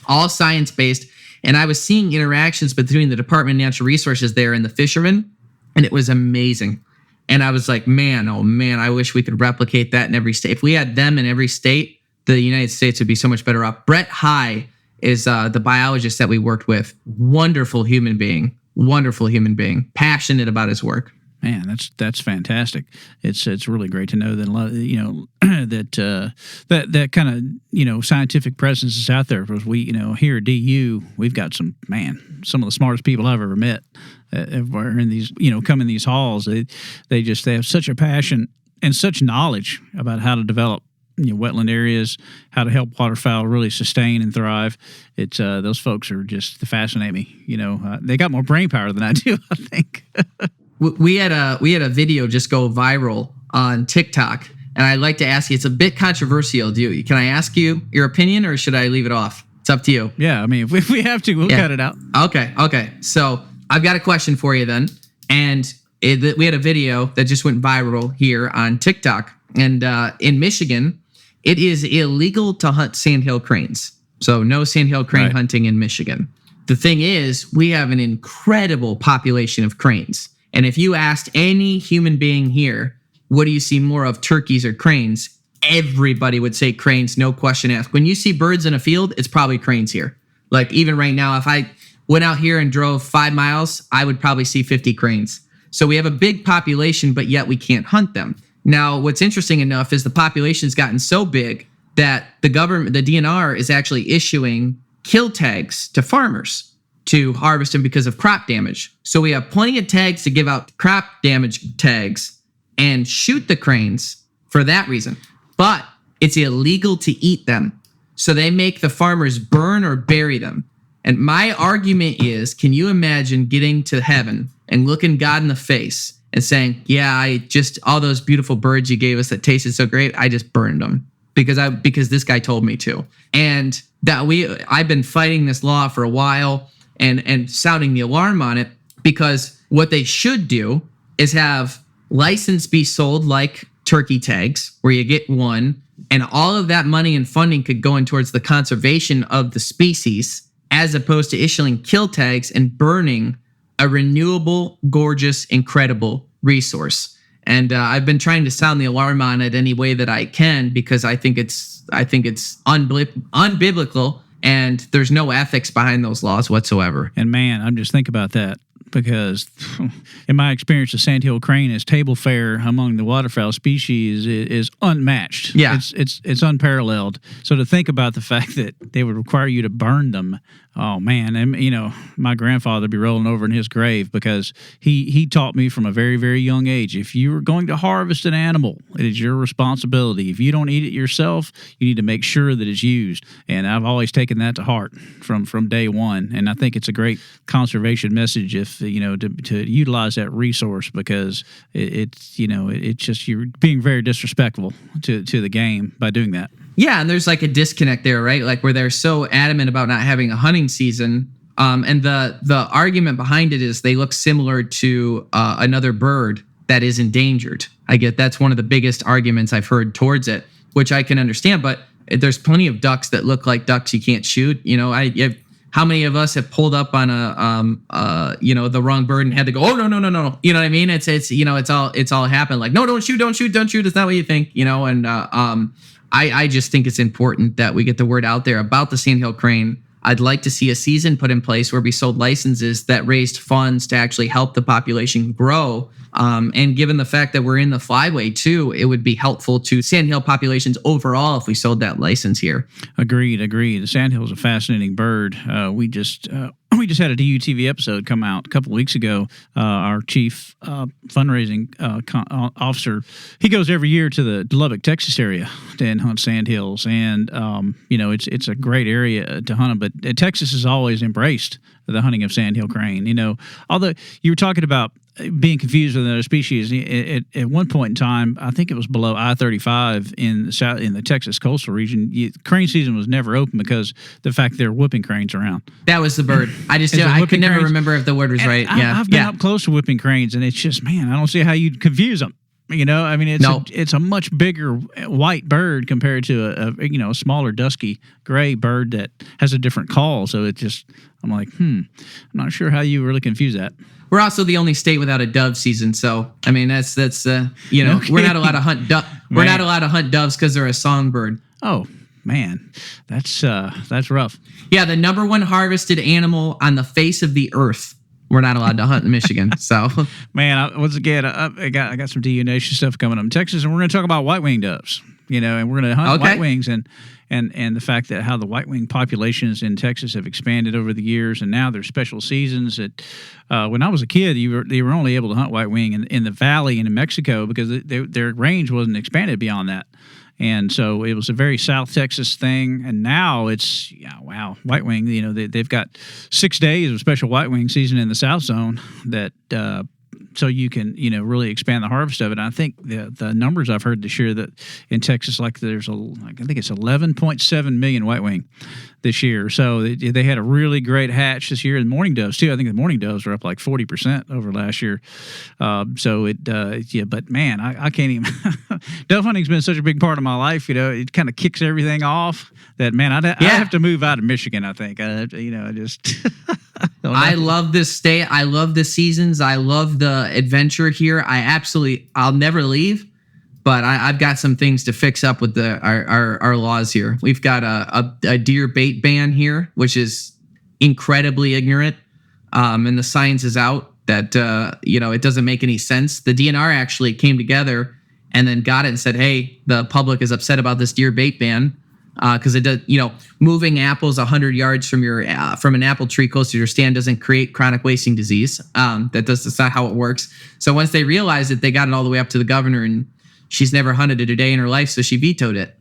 all science-based. And I was seeing interactions between the Department of Natural Resources there and the fishermen, and it was amazing. And I was like, man, oh man, I wish we could replicate that in every state. If we had them in every state, the United States would be so much better off. Brett High is the biologist that we worked with. Wonderful human being, passionate about his work. Man, that's fantastic. It's really great to know that a lot of, that kind of scientific presence is out there, because we here at DU we've got some of the smartest people I've ever met. Are in these come in these halls. They have such a passion and such knowledge about how to develop wetland areas, how to help waterfowl really sustain and thrive. It's those folks are just fascinate me. They got more brain power than I do, I think. We had a video just go viral on TikTok, and I'd like to ask you. It's a bit controversial. Can I ask you your opinion, or should I leave it off? It's up to you. Yeah, I mean, if we have to, we'll cut it out. Okay. So I've got a question for you then, and we had a video that just went viral here on TikTok, and in Michigan, it is illegal to hunt sandhill cranes. So no sandhill crane hunting in Michigan. The thing is, we have an incredible population of cranes. And if you asked any human being here, what do you see more of, turkeys or cranes? Everybody would say cranes, no question asked. When you see birds in a field, it's probably cranes here. Like even right now, if I went out here and drove 5 miles, I would probably see 50 cranes. So we have a big population, but yet we can't hunt them. Now, what's interesting enough is the population's gotten so big that the government, the DNR, is actually issuing kill tags to farmers to harvest them because of crop damage. So we have plenty of tags to give out crop damage tags and shoot the cranes for that reason. But it's illegal to eat them. So they make the farmers burn or bury them. And my argument is, can you imagine getting to heaven and looking God in the face and saying, yeah, all those beautiful birds you gave us that tasted so great, I just burned them because this guy told me to. And I've been fighting this law for a while and sounding the alarm on it, because what they should do is have license be sold like turkey tags, where you get one, and all of that money and funding could go in towards the conservation of the species, as opposed to issuing kill tags and burning a renewable, gorgeous, incredible resource. And I've been trying to sound the alarm on it any way that I can, because I think it's unbiblical, and there's no ethics behind those laws whatsoever. And man, I'm just thinking about that. because in my experience, the sandhill crane is table fare among the waterfowl species is unmatched. Yeah. It's unparalleled. So to think about the fact that they would require you to burn them, oh man, and my grandfather would be rolling over in his grave because he taught me from a very, very young age, if you are going to harvest an animal, it is your responsibility. If you don't eat it yourself, you need to make sure that it's used. And I've always taken that to heart from day one. And I think it's a great conservation message if to utilize that resource, because it's just, you're being very disrespectful to the game by doing that. Yeah, and there's like a disconnect there, right? Like where they're so adamant about not having a hunting season, and the argument behind it is they look similar to another bird that is endangered. I get that's one of the biggest arguments I've heard towards it, which I can understand. But there's plenty of ducks that look like ducks you can't shoot. How many of us have pulled up on the wrong bird and had to go, oh no. You know what I mean? It's all happened. Like, no, don't shoot. It's not what you think. I just think it's important that we get the word out there about the sandhill crane. I'd like to see a season put in place where we sold licenses that raised funds to actually help the population grow. And given the fact that we're in the flyway too, it would be helpful to sandhill populations overall if we sold that license here. Agreed. The sandhill is a fascinating bird. We just had a DUTV episode come out a couple of weeks ago. Our chief fundraising officer, he goes every year to the Lubbock, Texas area and hunt sandhills, and it's a great area to hunt them. But Texas has always embraced the hunting of sandhill crane. Although you were talking about being confused with another species, at one point in time, I think it was below I-35 in the Texas coastal region, crane season was never open because the fact there were whooping cranes around. That was the bird. I could never remember if the word was right. I've been up close to whooping cranes, and it's just, man, I don't see how you'd confuse them. It's a much bigger white bird compared to a smaller dusky gray bird that has a different call. So it just, I'm like, I'm not sure how you really confuse that. We're also the only state without a dove season, so I mean that's okay. We're not allowed to hunt we're not allowed to hunt doves because they're a songbird. Oh man, that's rough. Yeah, the number one harvested animal on the face of the earth. We're not allowed to hunt in Michigan. So, man, I got some DU Nation stuff coming up in Texas, and we're going to talk about white-winged doves. And we're going to hunt white wings and the fact that how the white-winged populations in Texas have expanded over the years, and now there's special seasons. That when I was a kid, they were only able to hunt white-wing in the valley and in Mexico because their range wasn't expanded beyond that. And so it was a very South Texas thing, and now it's white wing. They've got 6 days of special white wing season in the South Zone that so you can really expand the harvest of it. And I think the numbers I've heard this year that in Texas, I think it's 11.7 million white wing this year. So they had a really great hatch this year, and morning doves too. I think the morning doves are up like 40% over last year. But man, I can't even. Dove hunting's been such a big part of my life. It kind of kicks everything off. That man, I have to move out of Michigan. I think I just. I love this state. I love the seasons. I love the adventure here. I'll never leave. But I've got some things to fix up with our laws here. We've got a deer bait ban here, which is incredibly ignorant. And the science is out that, it doesn't make any sense. The DNR actually came together and then got it and said, hey, the public is upset about this deer bait ban because it does, moving apples 100 yards from from an apple tree close to your stand doesn't create chronic wasting disease. That's not how it works. So once they realized it, they got it all the way up to the governor, and she's never hunted it a day in her life, so she vetoed it.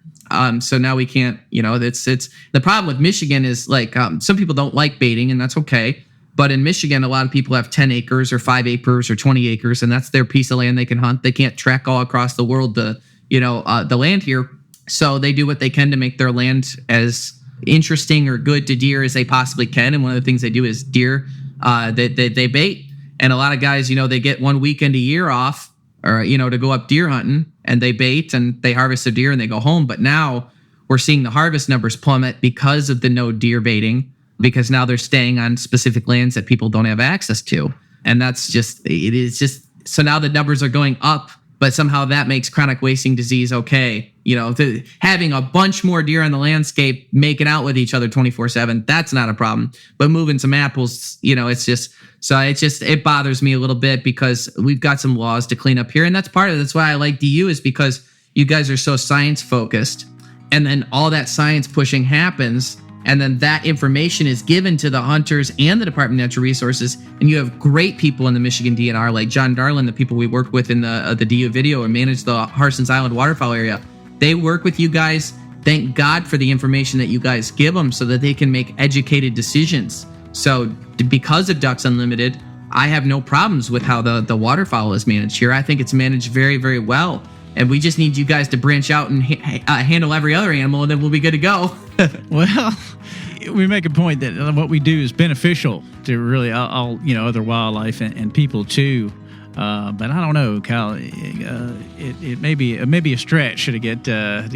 So now we can't, it's the problem with Michigan is like some people don't like baiting, and that's okay. But in Michigan, a lot of people have 10 acres or 5 acres or 20 acres, and that's their piece of land they can hunt. They can't trek all across the world the land here. So they do what they can to make their land as interesting or good to deer as they possibly can. And one of the things they do is deer, they bait. And a lot of guys, they get 1 weekend a year off or, to go up deer hunting, and they bait and they harvest a deer and they go home. But now we're seeing the harvest numbers plummet because of the no deer baiting, because now they're staying on specific lands that people don't have access to. And so now the numbers are going up, but somehow that makes chronic wasting disease okay. Having a bunch more deer on the landscape making out with each other 24/7, that's not a problem. But moving some apples, it bothers me a little bit because we've got some laws to clean up here. And that's part of it. That's why I like DU, is because you guys are so science focused. And then all that science pushing happens. And then that information is given to the hunters and the Department of Natural Resources. And you have great people in the Michigan DNR, like John Darlin, the people we worked with in the DU video and manage the Harson's Island waterfowl area. They work with you guys. Thank God for the information that you guys give them so that they can make educated decisions. So because of Ducks Unlimited, I have no problems with how the waterfowl is managed here. I think it's managed very, very well. And we just need you guys to branch out and handle every other animal, and then we'll be good to go. Well, we make a point that what we do is beneficial to really all other wildlife and people too. But I don't know, Kyle. It may be a stretch to get the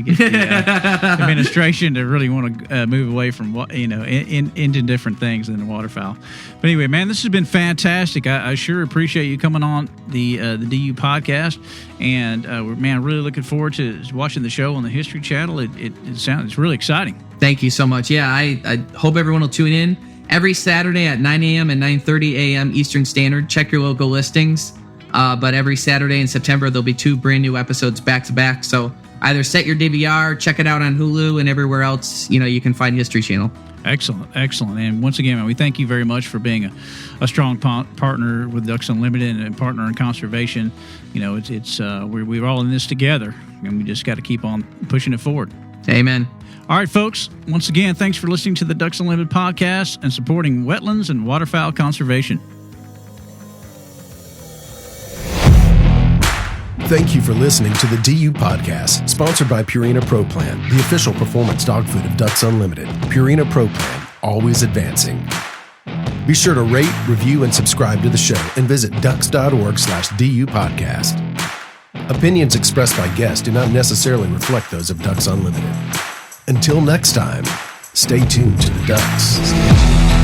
administration to really want to move away from into different things than the waterfowl. But anyway, man, this has been fantastic. I sure appreciate you coming on the DU podcast, and we're really looking forward to watching the show on the History Channel. It's really exciting. Thank you so much. Yeah, I hope everyone will tune in every Saturday at 9 a.m. and 9:30 a.m. Eastern Standard. Check your local listings. But every Saturday in September, there'll be 2 brand new episodes back to back. So either set your DVR, check it out on Hulu, and everywhere else, you can find History Channel. Excellent. And once again, man, we thank you very much for being a strong partner with Ducks Unlimited and partner in conservation. We're all in this together, and we just got to keep on pushing it forward. Amen. All right, folks. Once again, thanks for listening to the Ducks Unlimited podcast and supporting wetlands and waterfowl conservation. Thank you for listening to the DU Podcast, sponsored by Purina Pro Plan, the official performance dog food of Ducks Unlimited. Purina Pro Plan, always advancing. Be sure to rate, review, and subscribe to the show, and visit ducks.org/DU Podcast. Opinions expressed by guests do not necessarily reflect those of Ducks Unlimited. Until next time, stay tuned to the Ducks.